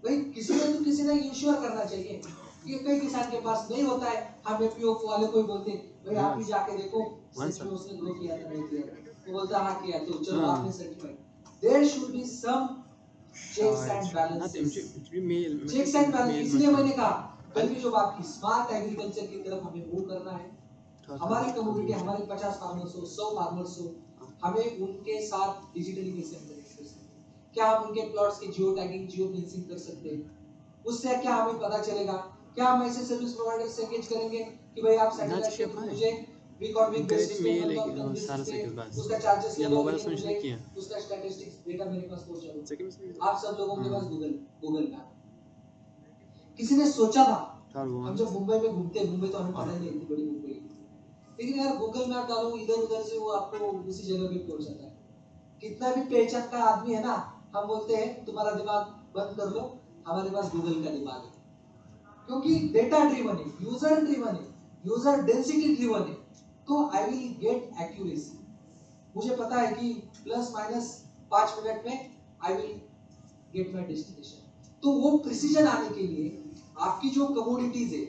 भाई किसी ने इंश्योर करना चाहिए कि कई किसान के पास नहीं होता है। हम एफपीओ वाले को ही बोलते हैं भाई आप ही जाके देखो सच में उसने ग्रो किया था नहीं किया, वो बोलता हाँ किया, तो चलो आपने certified. There should be some checks and balances, checks and balance. इसलिए मैंने कहा कल भी जो बात की, स्मार्ट एग्रीकल्चर की तरफ हमें मूव करना है। हमारी कम्युनिटी, हमारे 50 फार्मर्स हो, 100 फार्मर्स हो, हमें उनके साथ डिजिटली कैसे कनेक्ट कर सकते हैं? क्या हम उनके प्लॉट्स की जियो टैगिंग, जियो फेंसिंग कर सकते हैं? उससे क्या हमें पता चलेगा? क्या हम ऐसे सर्विस प्रोवाइडर से एंगेज करेंगे कि भाई आप सैटेलाइट के थ्रू मुझे वीक ऑन वीक बेसिस पे उसका चार्जेस ले लो, मुझे उसका स्टैटिस्टिक्स डेटा मेरे पास पहुंचा। आप सब लोगों के पास गूगल मैप। किसी ने सोचा था, हम जब मुंबई में घूमते, मुंबई तो हमें पता ही नहीं, इतनी बड़ी मुंबई, लेकिन यार गूगल मैप डालो इधर उधर से वो आपको उसी जगह पे पहुंच जाता है। कितना भी पहचान का आदमी है ना, हम बोलते हैं तुम्हारा दिमाग बंद कर लो, हमारे पास गूगल का दिमाग है, क्योंकि डेटा ड्रिवन है, यूजर ड्रिवन है, यूजर डेंसिटी ड्रिवन है। तो आई विल गेट एक्यूरेसी। मुझे पता है कि प्लस माइनस 5 मिनट में I will get my destination. तो वो प्रिसीजन आने के लिए आपकी जो कमोडिटीज है,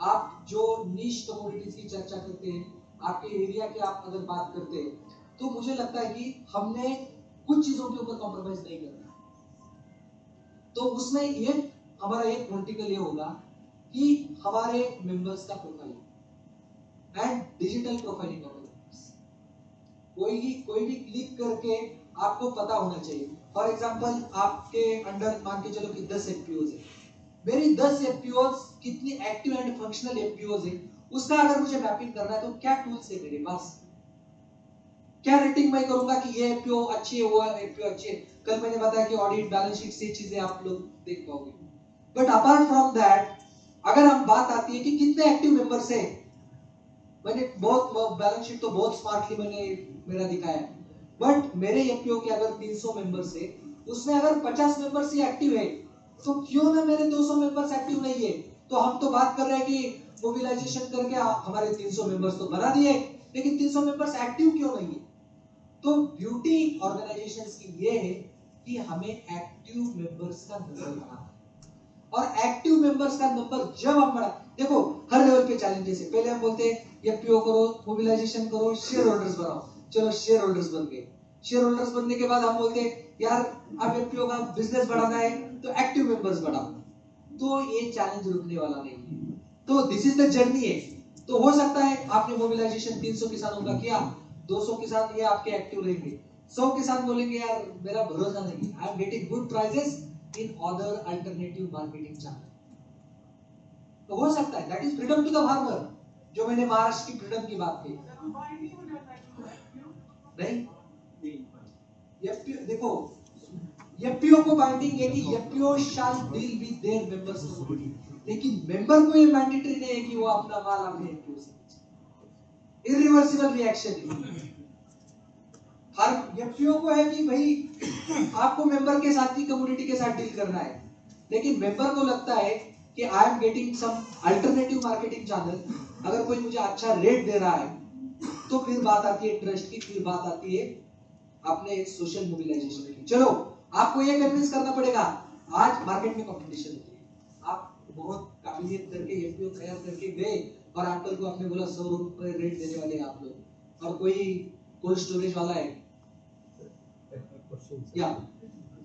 आप जो नीश कमोडिटीज की चर्चा करते हैं, आपके एरिया की आप अगर बात करते हैं, तो मुझे लगता है कि हमने कुछ चीजों के ऊपर कॉम्प्रोमाइज नहीं करना। तो उसमें ये हमारा एक वर्टिकल ये होगा कि हमारे मेंबर्स का profile and digital profiling of members. कोई भी क्लिक करके आपको पता होना चाहिए। फॉर एग्जांपल आपके अंडर मान के चलो कि 10 एफपीओज है, मेरी 10 एफपीओज कितनी एक्टिव एंड फंक्शनल एफपीओज है, उसका अगर मुझे मैपिंग करना है तो क्या टूल्स है मेरे पास, क्या रेटिंग मैं करूंगा कि ये एफपीओ अच्छी है, वो एफपीओ अच्छी है। कल मैंने बताया कि ऑडिट बैलेंस शीट से चीजें आप लोग देख पाओगे। बट अपार्ट फ्रॉम दैट, अगर हम बात आती है कि कितने एक्टिव मेंबर्स हैं, मैंने बहुत बैलेंस शीट तो बहुत स्मार्टली मैंने मेरा दिखाया है, बट मेरे एफपीओ के अगर 300 मेंबर्स है, उसमें अगर 50 मेंबर्स ही एक्टिव है, तो क्यों ना मेरे 200 मेंबर्स एक्टिव नहीं है? तो हम तो बात कर रहे हैं कि मोबिलाइजेशन करके हमारे 300 मेंबर्स तो बना दिए, लेकिन 300 मेंबर्स एक्टिव क्यों नहीं है? तो ब्यूटी ऑर्गेनाइजेशंस की ये है कि हमें एक्टिव मेंबर्स का नंबर बढ़ाना है, और एक्टिव मेंबर्स का नंबर जब हम बढ़ा, देखो हर लेवल पे चैलेंजेस है। पहले हम बोलते हैं एफपीओ करो, मोबिलाइजेशन करो, शेयर होल्डर्स बनाओ, चलो शेयर होल्डर्स बन गए। शेयर होल्डर्स बनने के बाद हम बोलते हैं यार अब एफपीओ का बिजनेस बढ़ाना है तो एक्टिव मेंबर्स बढ़ाओ। तो ये चैलेंज रुकने वाला नहीं है, तो दिस इज द जर्नी है। तो हो सकता है आपने मोबिलाइजेशन 300 किसानों का किया, 200 किसान ये आपके एक्टिव रहेंगे, 100 किसान बोलेंगे यार मेरा भरोसा नहीं है, I am getting good prices in other alternative marketing channel. तो हो सकता है, that is freedom to the farmer, जो मैंने महाराष्ट्र की फ्रीडम की बात की। नहीं, एफपीओ देखो, एफपीओ को बाइंडिंग है कि FPO shall deal with their members community, लेकिन मेंबर को ये मैंडेटरी नहीं है कि वो अपना माल अपने एफपीओ से बेचे। इरिवर्सिबल रिएक्शन है। हर एफपीओ को है कि भाई आपको मेंबर के साथ ही कम्युनिटी के साथ डील करना है, लेकिन मेंबर को लगता है कि I am getting some alternative marketing channel, अगर कोई मुझे अच्छा रेट दे रहा है, तो फिर बात आती है ट्रस्ट की, फिर बात आती है अपने सोशल मोबिलाइजेशन की। चलो आपको ये कन्विंस करना पड़ेगा, आज मार्केट में कंपटीशन होती है, आप बहुत काबिलियत करके एफपीओ तैयार करके गए और अंकल को आपने बोला 100 रुपए रेट देने वाले हैं आप लोग, और कोई कोल्ड स्टोरेज वाला है या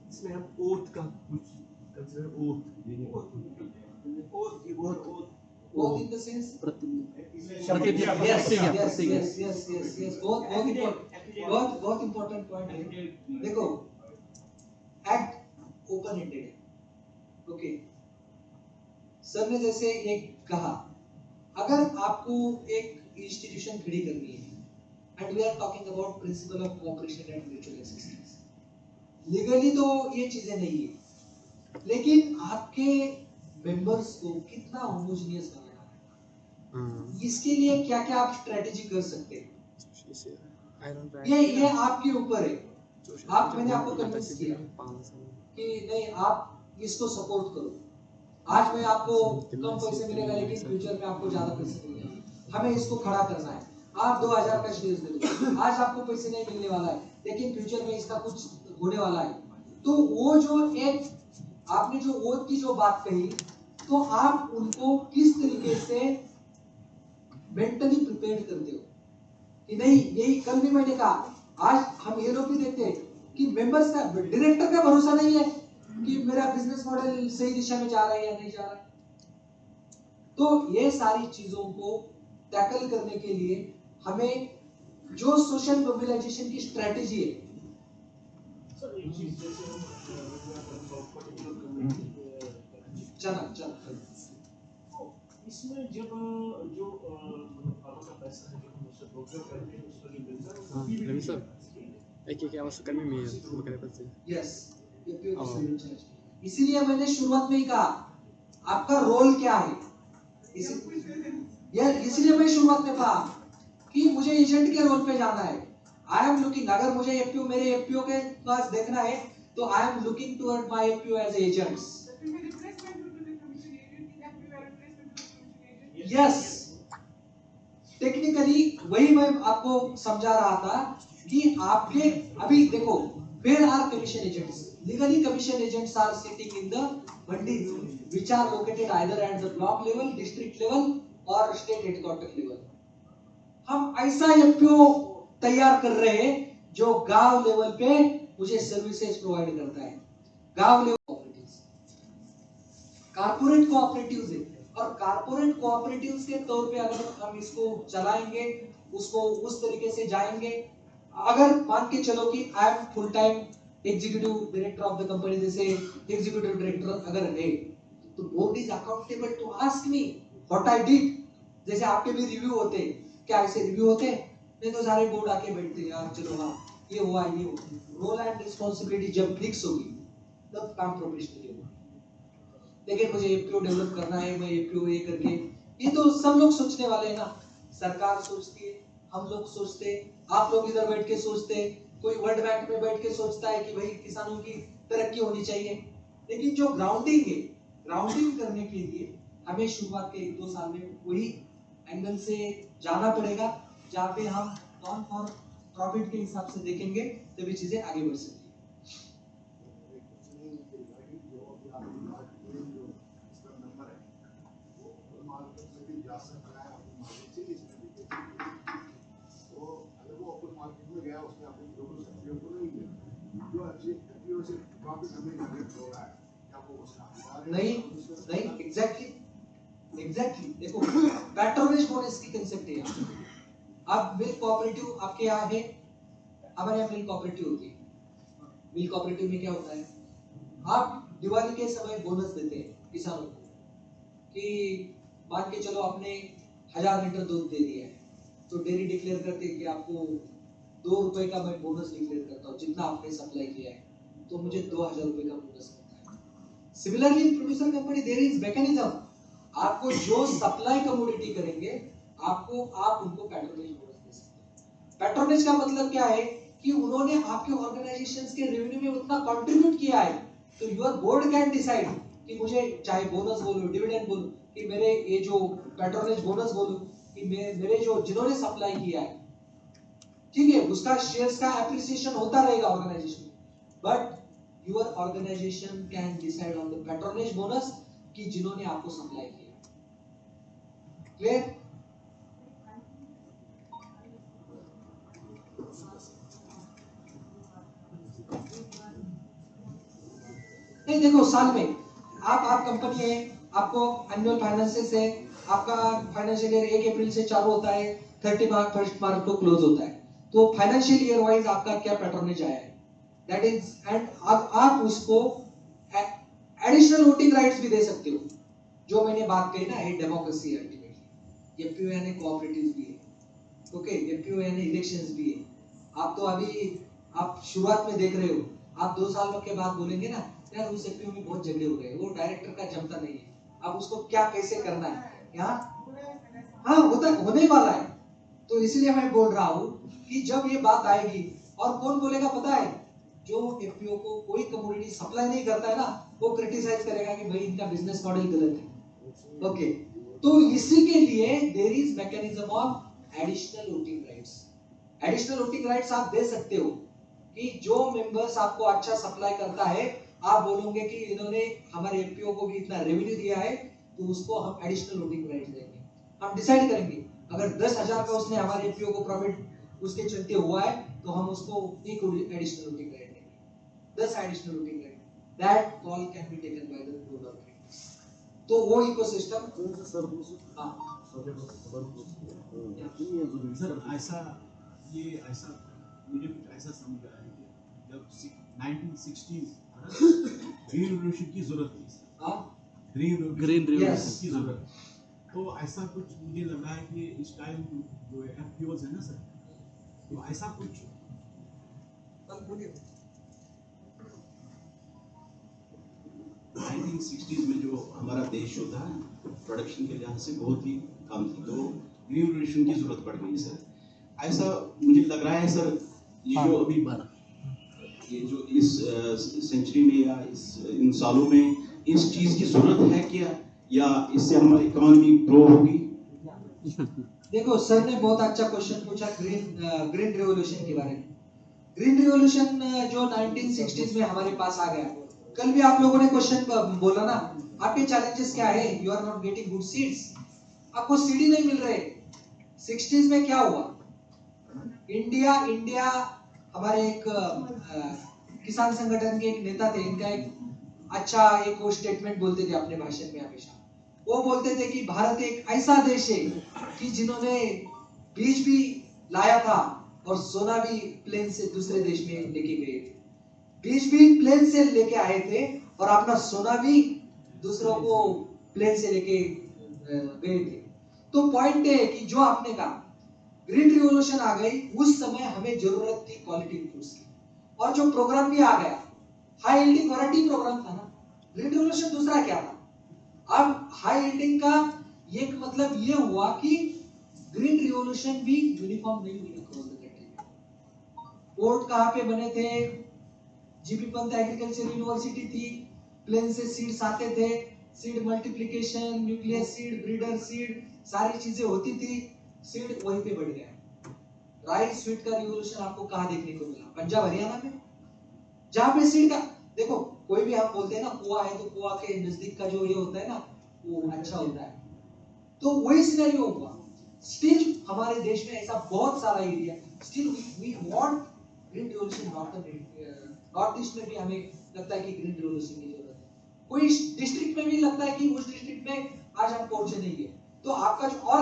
इसमें हम ओथ का कुछ Oath in the sense? प्रतिज्ञा Yes, प्रतिज्ञा yes, प्रतिज्ञा yes, yes, yes, yes. बहुत important point है. देखो, act open ended है. Okay. सर ने जैसे एक कहा, अगर आपको एक इंस्टीट्यूशन खड़ी करनी है, and we are talking about principle of cooperation and mutual assistance. Legally तो ये चीजें नहीं है, लेकिन आपके मेंबर्स को कितना होमोजेनियस बनाना है, इसके लिए क्या क्या आप स्ट्रेटेजी कर सकते हैं, ये आपके ऊपर है. मैंने आपको कन्विंस किया कि नहीं, आप इसको सपोर्ट करो. आज में आपको कम पैसे मिलेगा, लेकिन फ्यूचर में आपको ज्यादा पैसे मिलेगा. हमें इसको खड़ा करना है. आप 2000 का शेयर दे दो, आज आपको पैसे नहीं मिलने वाला है, लेकिन फ्यूचर में इसका कुछ होने वाला है. तो वो जो एक आपने जो ओथ की जो बात कही, तो आप उनको किस तरीके से मेंटली प्रिपेयर करते हो कि नहीं. यही कल भी मैंने कहा, आज हम ये लोग भी देखते हैं कि मेंबर्स का, डायरेक्टर का भरोसा नहीं है कि मेरा बिजनेस मॉडल सही दिशा में जा रहा है या नहीं जा रहा है. तो ये सारी चीजों को टैकल करने के लिए हमें जो सोशल मोबिलाइजेशन की स्ट्रेटेजी है, चल इसमें जब जो आपका पैसा है, जो हम उससे ब्रोकर करते हैं, उसको जो मिलता है, वो भी Remi sir, क्या आवश्यक कर्मी में है पैसे. यस. इसीलिए मैंने शुरुआत में ही कहा आपका रोल क्या है. इसीलिए मैं शुरुआत में कहा कि मुझे एजेंट के रोल पे जाना है. आई एम लुकिंग, अगर मुझे एफपीओ, मेरे एफपीओ के पास देखना है, तो I am looking toward my FPO as agents. Yes, technically वही मैं आपको समझा रहा था कि आपके अभी देखो, where are commission agents? Legally commission agents are sitting in the mandi which are located either at the block level, district level or state headquarter level. हम ऐसा एफपीओ तैयार कर रहे हैं जो गांव लेवल पे मुझे सर्विसेज प्रोवाइड करता है. गांव लेवल कोऑपरेटिव्स, कारपोरेट कोऑपरेटिव्स है, और कारपोरेट कोऑपरेटिव्स के तौर पे अगर हम इसको चलाएंगे, उसको उस तरीके से जाएंगे, अगर मान के चलो कि I am full time executive director of the company, जैसे एग्जीक्यूटिव डायरेक्टर अगर है, तो board is accountable to ask me what I did. जैसे आपके भी रिव्यू होते हैं, क्या ऐसे रिव्यू होते हैं? नहीं तो सारे बोर्ड आके बैठते हैं, यार चलो हाँ ये हुआ, ये रोल एंड रिस्पांसिबिलिटी जब फिक्स होगी तब काम प्रोफेशनली होगा. लेकिन मुझे एपीओ डेवलप करना है, मैं एपीओ ये करके, ये तो सब लोग सोचने वाले हैं ना. सरकार सोचती है, हम लोग सोचते हैं, आप लोग इधर बैठ के सोचते हैं, कोई वर्ल्ड बैंक में बैठ के सोचता है कि भाई किसानों की तरक्की होनी चाहिए. लेकिन जो ग्राउंडिंग है, ग्राउंडिंग करने के लिए हमें शुरुआत के 1-2 साल में वही एंगल से जाना पड़ेगा, जहाँ पे हम नॉन फॉर प्रॉफिट के हिसाब से देखेंगे, तभी चीजें आगे बढ़ सकती है. नहीं एग्जैक्टली देखो, पैट्रोनेज बोनस की कंसेप्ट है. अब मिल्क कोऑपरेटिव आपके यहाँ है, हमारे यहाँ मिल्क कोऑपरेटिव होती है. मिल्क कोऑपरेटिव में क्या होता है, आप दिवाली के समय बोनस देते हैं किसानों को कि मान के चलो आपने 1000 लीटर दूध दे दिया है, तो डेयरी डिक्लेयर करते हैं कि आपको 2 रुपए का मैं बोनस डिक्लेयर करता हूँ, जितना आपने सप्लाई किया है तो मुझे 2000 रुपए का बोनस मिलता है. Similarly producer company, there is mechanism, आपको जो सप्लाई कमोडिटी करेंगे, आपको आप उनको पैट्रोनेज बोनस दे सकते हैं. पैट्रोनेज का मतलब क्या है कि उन्होंने आपके ऑर्गेनाइजेशंस के रेवेन्यू में उतना कंट्रीब्यूट किया है, तो योर बोर्ड कैन डिसाइड कि मुझे चाहे बोनस बोलो, डिविडेंड बोलो, कि मेरे ये जो पैट्रोनेज बोनस बोलो, कि मेरे जो जिन्होंने सप्लाई किया है, ठीक है, उसका शेयर्स का एप्रिसिएशन होता रहेगा ऑर्गेनाइजेशन में, but your organisation can decide on the patronage bonus कि जिन्होंने आपको सप्लाई किया. क्लियर? नहीं देखो, साल में आप कंपनी है, आपको एनुअल फाइनेंसेस है, आपका फाइनेंशियल ईयर 1 अप्रैल से चालू होता है, 31 मार्च को क्लोज होता है। तो फाइनेंशियल ईयर वाइज आपका क्या पैटर्नेज आया है, दैट इज, एंड आप उसको एडिशनल वोटिंग राइट्स भी दे सकते हो। जो मैंने बात कही ना, ये डेमोक्रेसी है अल्टीमेटली। एफपीओ यानी कोऑपरेटिव्स भी है, ओके, एफपीओ यानी इलेक्शंस भी है। आप तो अभी आप शुरुआत में देख रहे हो, आप 2 साल के बाद बोलेंगे ना यार उस एफपीओ में बहुत झगड़े हो गए, वो डायरेक्टर का जमता नहीं है, अब उसको क्या कैसे करना है, यहाँ हाँ होता होने वाला है। तो इसलिए मैं बोल रहा हूँ कि जब ये बात आएगी, और कौन बोलेगा पता है, जो एफपीओ को कोई कमोडिटी सप्लाई नहीं करता है ना, वो क्रिटिसाइज करेगा कि भाई इनका बिजनेस मॉडल गलत है। ओके, तो इसी के लिए there is mechanism of additional voting rights. Additional voting rights आप दे सकते हो कि जो मेंबर्स आपको अच्छा सप्लाई करता है, आप बोलोगे कि इन्होंने हमारे एफपीओ को भी इतना रेवेन्यू दिया है, तो उसको हम एडिशनल वोटिंग राइट्स देंगे। हम डिसाइड करेंगे अगर 10,000 का उसने हमारे एफपीओ को प्रॉफिट उसके चलते हुआ है, तो हम उसको एक एडिशनल वोटिंग राइट देंगे, 10 additional voting right. That call can be taken by the board of directors. तो वो इकोसिस्टम सर ऐसा मुझे कुछ ऐसा समझ आया है कि जब 1960s ग्रीन रेवोल्यूशन की जरूरत थी सर, ग्रीन रेवोल्यूशन की जरूरत, तो ऐसा कुछ मुझे लग रहा है कि इस टाइम जो एफपीओज है ना सर, तो ऐसा कुछ बोलिए। 1960s में जो हमारा देश होता है प्रोडक्शन के लिहाज से बहुत ही कम थी, तो ग्रीन रेवोल्यूशन की जरूरत पड़ गई सर। ऐसा मुझे लग रहा है सर, ये जो अभी ये जो इस सेंचुरी में या इन सालों में इस चीज की जरूरत है क्या, या इससे हमारी इकोनॉमी ग्रो होगी? देखो सर ने बहुत अच्छा क्वेश्चन पूछा ग्रीन रिवॉल्यूशन के बारे में। ग्रीन रिवॉल्यूशन जो 1960s में हमारे पास आ गया, कल भी आप लोगों ने क्वेश्चन बोला ना, आपके चैलेंजेस क्या है, you are not getting good seeds, आपको सीड ही नहीं मिल रहे। 60s में क्या हुआ, इंडिया हमारे एक किसान संगठन के एक नेता थे, इनका एक अच्छा एक वो स्टेटमेंट बोलते थे अपने भाषण में हमेशा, वो बोलते थे कि भारत एक ऐसा देश है कि जिन्होंने बीज भी लाया था और सोना भी प्लेन से दूसरे देश में लेके गए थे, बीज भी प्लेन से लेके आए थे और अपना सोना भी दूसरों को प्लेन से लेके गए थे। तो पॉइंट है कि जो आपने कहा ग्रीन रिवॉल्यूशन आ गई, उस समय हमें जरूरत थी क्वालिटी इनपुट्स की, और जो प्रोग्राम भी आ गया हाई यील्डिंग वैरायटी प्रोग्राम था ना। ग्रीन रिवॉल्यूशन दूसरा क्या था, अब हाई यील्डिंग का एक मतलब ये हुआ कि ग्रीन रिवॉल्यूशन भी यूनिफॉर्म नहीं हुई अक्रॉस द कंट्री। पोर्ट कहाँ पे बने थे, जीबी पंत एग्रीकल्चर यूनिवर्सिटी थी, प्लेन से सीड्स आते थे, seed multiplication, nuclear seed, breeder seed, सारी चीजें होती थी, सीड वहीं पे बढ़ गया। राइस स्वीट का रिवॉल्यूशन आपको कहाँ देखने को मिला, पंजाब हरियाणा में, जहाँ पे सीड का देखो, कोई भी हम बोलते हैं ना कुआं है, तो कुआं के नजदीक का जो ये होता है ना वो अच्छा होता है, तो वही सिनेरियो हुआ। स्टिल हमारे देश में ऐसा बहुत सारा area, still we want green revolution. North east में भी हमें लगता है कि ग्रीन रिवॉल्यूशन की जरूरत है, कोई डिस्ट्रिक्ट में भी लगता है कि उस डिस्ट्रिक्ट में आज हम पहुंचे नहीं है। तो आपका जो, और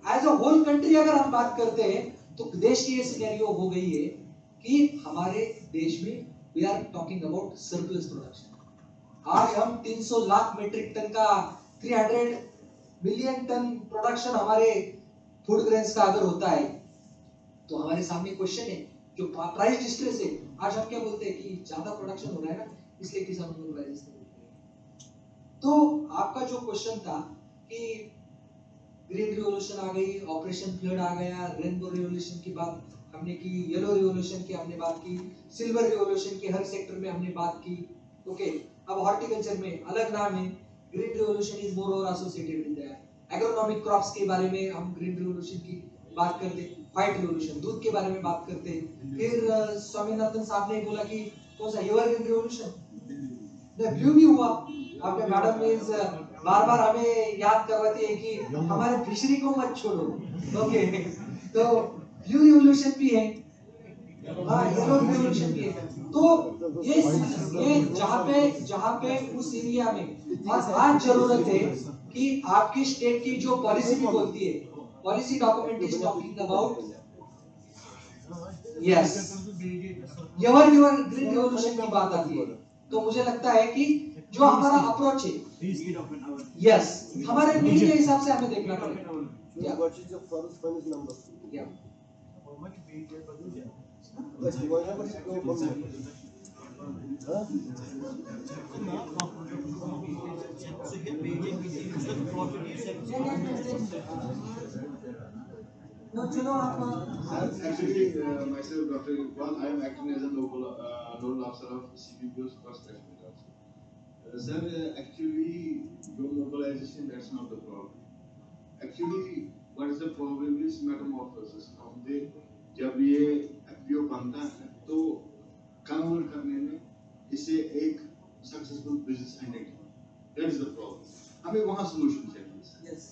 एज अ होल कंट्री अगर हम बात करते हैं, तो देश की ये सिनेरियो हो गई है कि हमारे देश में we are talking about surplus production. आज हम 300 लाख मीट्रिक टन का 300 मिलियन टन प्रोडक्शन हमारे फूड ग्रेन्स का अगर होता है, तो हमारे सामने क्वेश्चन है जो प्राइस डिस्ट्रेस है। आज हम क्या बोलते हैं कि ज्यादा प्रोडक्शन हो रहा है ना, इसलिए किसानों को प्राइस। तो आपका जो क्वेश्चन था कि ग्रीन रिवॉल्यूशन आ गई, ऑपरेशन फ्लड आ गया, रेनबो रिवॉल्यूशन की बात हमने की, येलो रिवॉल्यूशन की हमने बात की, सिल्वर रिवॉल्यूशन की हर सेक्टर में हमने बात की। ओके, अब हॉर्टिकल्चर में अलग नाम है, ग्रीन रिवॉल्यूशन इज मोर और associated with that. Agronomic crops के बारे में हम ग्रीन रिवॉल्यूशन की बात करते, व्हाइट रिवॉल्यूशन दूध के बारे में बात करते। फिर स्वामीनाथन साहब ने बोला कि कौन सा एवरग्रीन रिवॉल्यूशन, ब्लू भी हुआ। आपके मैडम इज बार-बार हमें याद करवाती है कि हमारे फिशरी को मत छोड़ो। ओके, तो ब्लू रिवॉल्यूशन भी है, हाँ येलो रिवॉल्यूशन भी है। तो ये जहाँ पे उस एरिया में, और आज जरूरत है कि आपकी स्टेट की जो पॉलिसी भी बोलती है, policy document is talking about yes your green revolution की बात आती है। तो मुझे लगता है कि जो हमारा अप्रोच है, यस हमारे नीड के हिसाब से हमें देखना पड़ेगा। What is your first funds number? Yeah. How much weight है बदल जाए? बस whatever is go from No, चलो आप Actually, myself, Dr. Iqbal, I am acting as a local officer of CBPO's first responders. Sir, actually, your mobilization, that's not the problem. Actually, what is the problem is metamorphosis. From the जब ये FPO बनता है तो convert करने में इसे एक successful business entity, that is the problem. हमें वहाँ सॉल्यूशन चाहिए। यस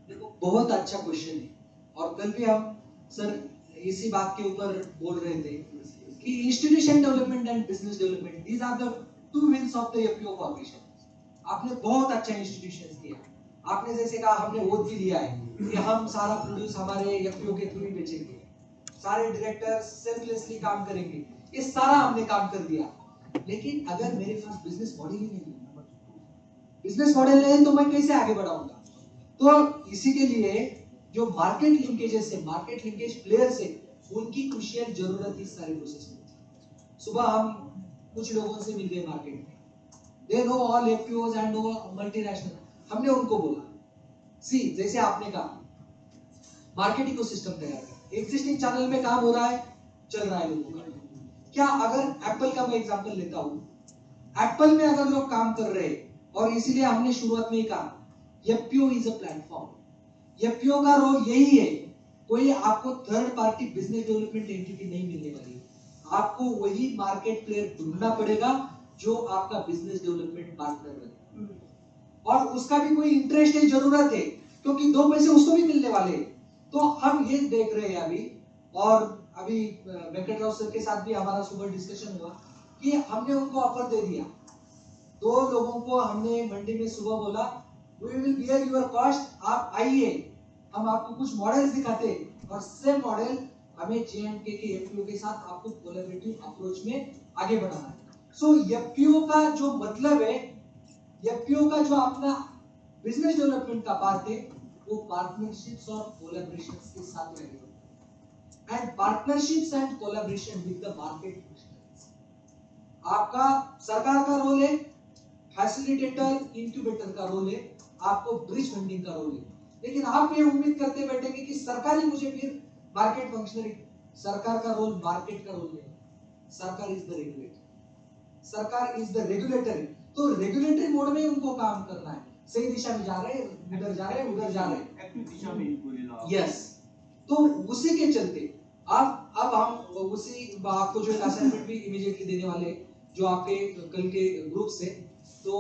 देखो बहुत अच्छा क्वेश्चन है, और कल भी हम सर इसी बात के ऊपर बोल रहे थे कि institution development and business development, these are the two wings of the FPO corporation. आपने बहुत अच्छा इंस्टीट्यूशंस किया, आपने जैसे कहा हमने ओथ भी लिया है कि हम सारा प्रोड्यूस हमारे एफपीओ के थ्रू ही बेचेंगे, सारे डायरेक्टर सेल्फलेसली काम करेंगे, ये सारा हमने काम कर दिया। लेकिन अगर मेरे पास बिजनेस मॉडल ही नहीं है, बिजनेस मॉडल नहीं है तो मैं कैसे आगे बढ़ाऊंगा? तो इसी के लिए जो मार्केट लिंकेजेस है, मार्केट लिंकेज प्लेयर्स है, उनकी क्रुशियल जरूरत इस सारे प्रोसेस में। सुबह हम कुछ लोगों से मिल गए मार्केट में, they know all FPOs and no multinational. हमने उनको बोला सी जैसे आपने कहा मार्केट इकोसिस्टम तैयार कर, एग्जिस्टिंग चैनल में काम हो रहा है, चल रहा है लोगों का। क्या अगर एप्पल का मैं एग्जांपल लेता हूं, एप्पल में अगर लोग काम कर रहे हैं, और इसीलिए हमने शुरुआत में ही कहा FPO is a platform. FPO का रोल यही है, कोई आपको third party business development entity नहीं मिलने वाली, आपको वही मार्केट प्लेयर ढूंढना पड़ेगा जो आपका बिजनेस डेवलपमेंट पार्टनर बने, और उसका भी कोई इंटरेस्ट है, जरूरत है, क्योंकि दो पैसे उसको भी मिलने वाले। तो हम ये देख रहे हैं अभी, और अभी वेंकट राव सर के साथ भी हमारा सुबह डिस्कशन हुआ कि हमने उनको ऑफर दे दिया। दो लोगों को हमने मंडी में सुबह बोला we will bear your cost, आप आइए, हम आपको कुछ मॉडल्स दिखाते हैं, और सेम मॉडल हमें जेएंडके के एफपीओ के साथ आपको कोलैबोरेटिव अप्रोच में आगे बढ़ाना है। सो एफपीओ का जो मतलब है, एफपीओ का जो अपना बिजनेस डेवलपमेंट का पार्ट है, वो पार्टनरशिप्स और कोलैबोरेशंस के साथ रहेगा, and partnerships and collaboration with the market. आपका सरकार का रोल है, फैसिलिटेटर इंक्यूबेटर का रोल है, आपको ब्रिज फंडिंग का रोल है। लेकिन आप ये उम्मीद करते बैठेंगे कि सरकार ही मुझे फिर मार्केट फंक्शनरी, सरकार का रोल मार्केट का रोल नहीं, सरकार इज द रेगुलेटर, सरकार इज द रेगुलेटर। तो रेगुलेटरी मोड में उनको काम करना है, सही दिशा में जा रहे हैं, इधर जा रहे हैं, उधर जा रहे हैं, एक्टिव दिशा में इनको ले ला। यस। तो उसी के चलते अब हम उसी आपको जो एक असाइनमेंट भी इमीडिएटली देने वाले जो आपके कल के ग्रुप से, तो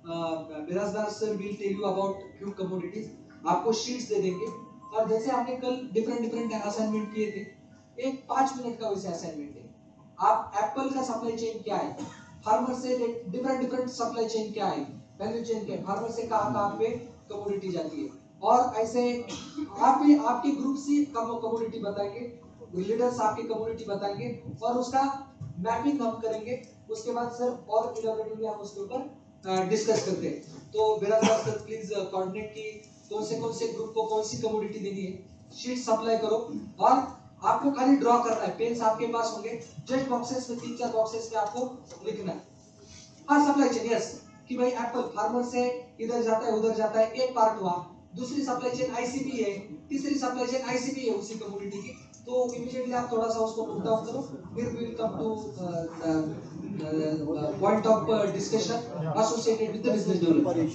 Birajdar sir will tell you about few commodities, आपको शीट्स दे देंगे, और जैसे हमने कल डिफरेंट असाइनमेंट किए थे, एक 5 मिनट का वैसे असाइनमेंट है। आप एप्पल का सप्लाई चेन क्या है, फार्मर से डिफरेंट सप्लाई चेन क्या है, वैल्यू चेन क्या है, फार्मर से कहां पे कमोडिटी जाती है, और ऐसे आप भी आपके ग्रुप से कमोडिटी बताएंगे, लीडर्स आपकी कमोडिटी बताएंगे, और उसका मैपिंग हम करेंगे। उसके बाद सर और इलैबोरेटली हम उसके ऊपर डिस्कस करते हैं। तो बिराजदार सर प्लीज कोऑर्डिनेट की कौन से ग्रुप को कौन सी कमोडिटी देनी है, शीट सप्लाई करो, और आपको खाली ड्रॉ करना है, पेन्स आपके पास होंगे, जस्ट बॉक्सेस में 3-4 बॉक्सेस में आपको लिखना है। हाँ सप्लाई चेन, यस, कि भाई एप्पल फार्मर से इधर जाता है उधर जाता है, एक पार्ट हुआ। दूसरी सप्लाई चेन आईसीपी है, तीसरी सप्लाई चेन आईसीपी है उसी कमोडिटी की। तो इमीडिएटली आप थोड़ा सा उसको पुट डाउन करो, फिर we will come to point of discussion associated with the business development.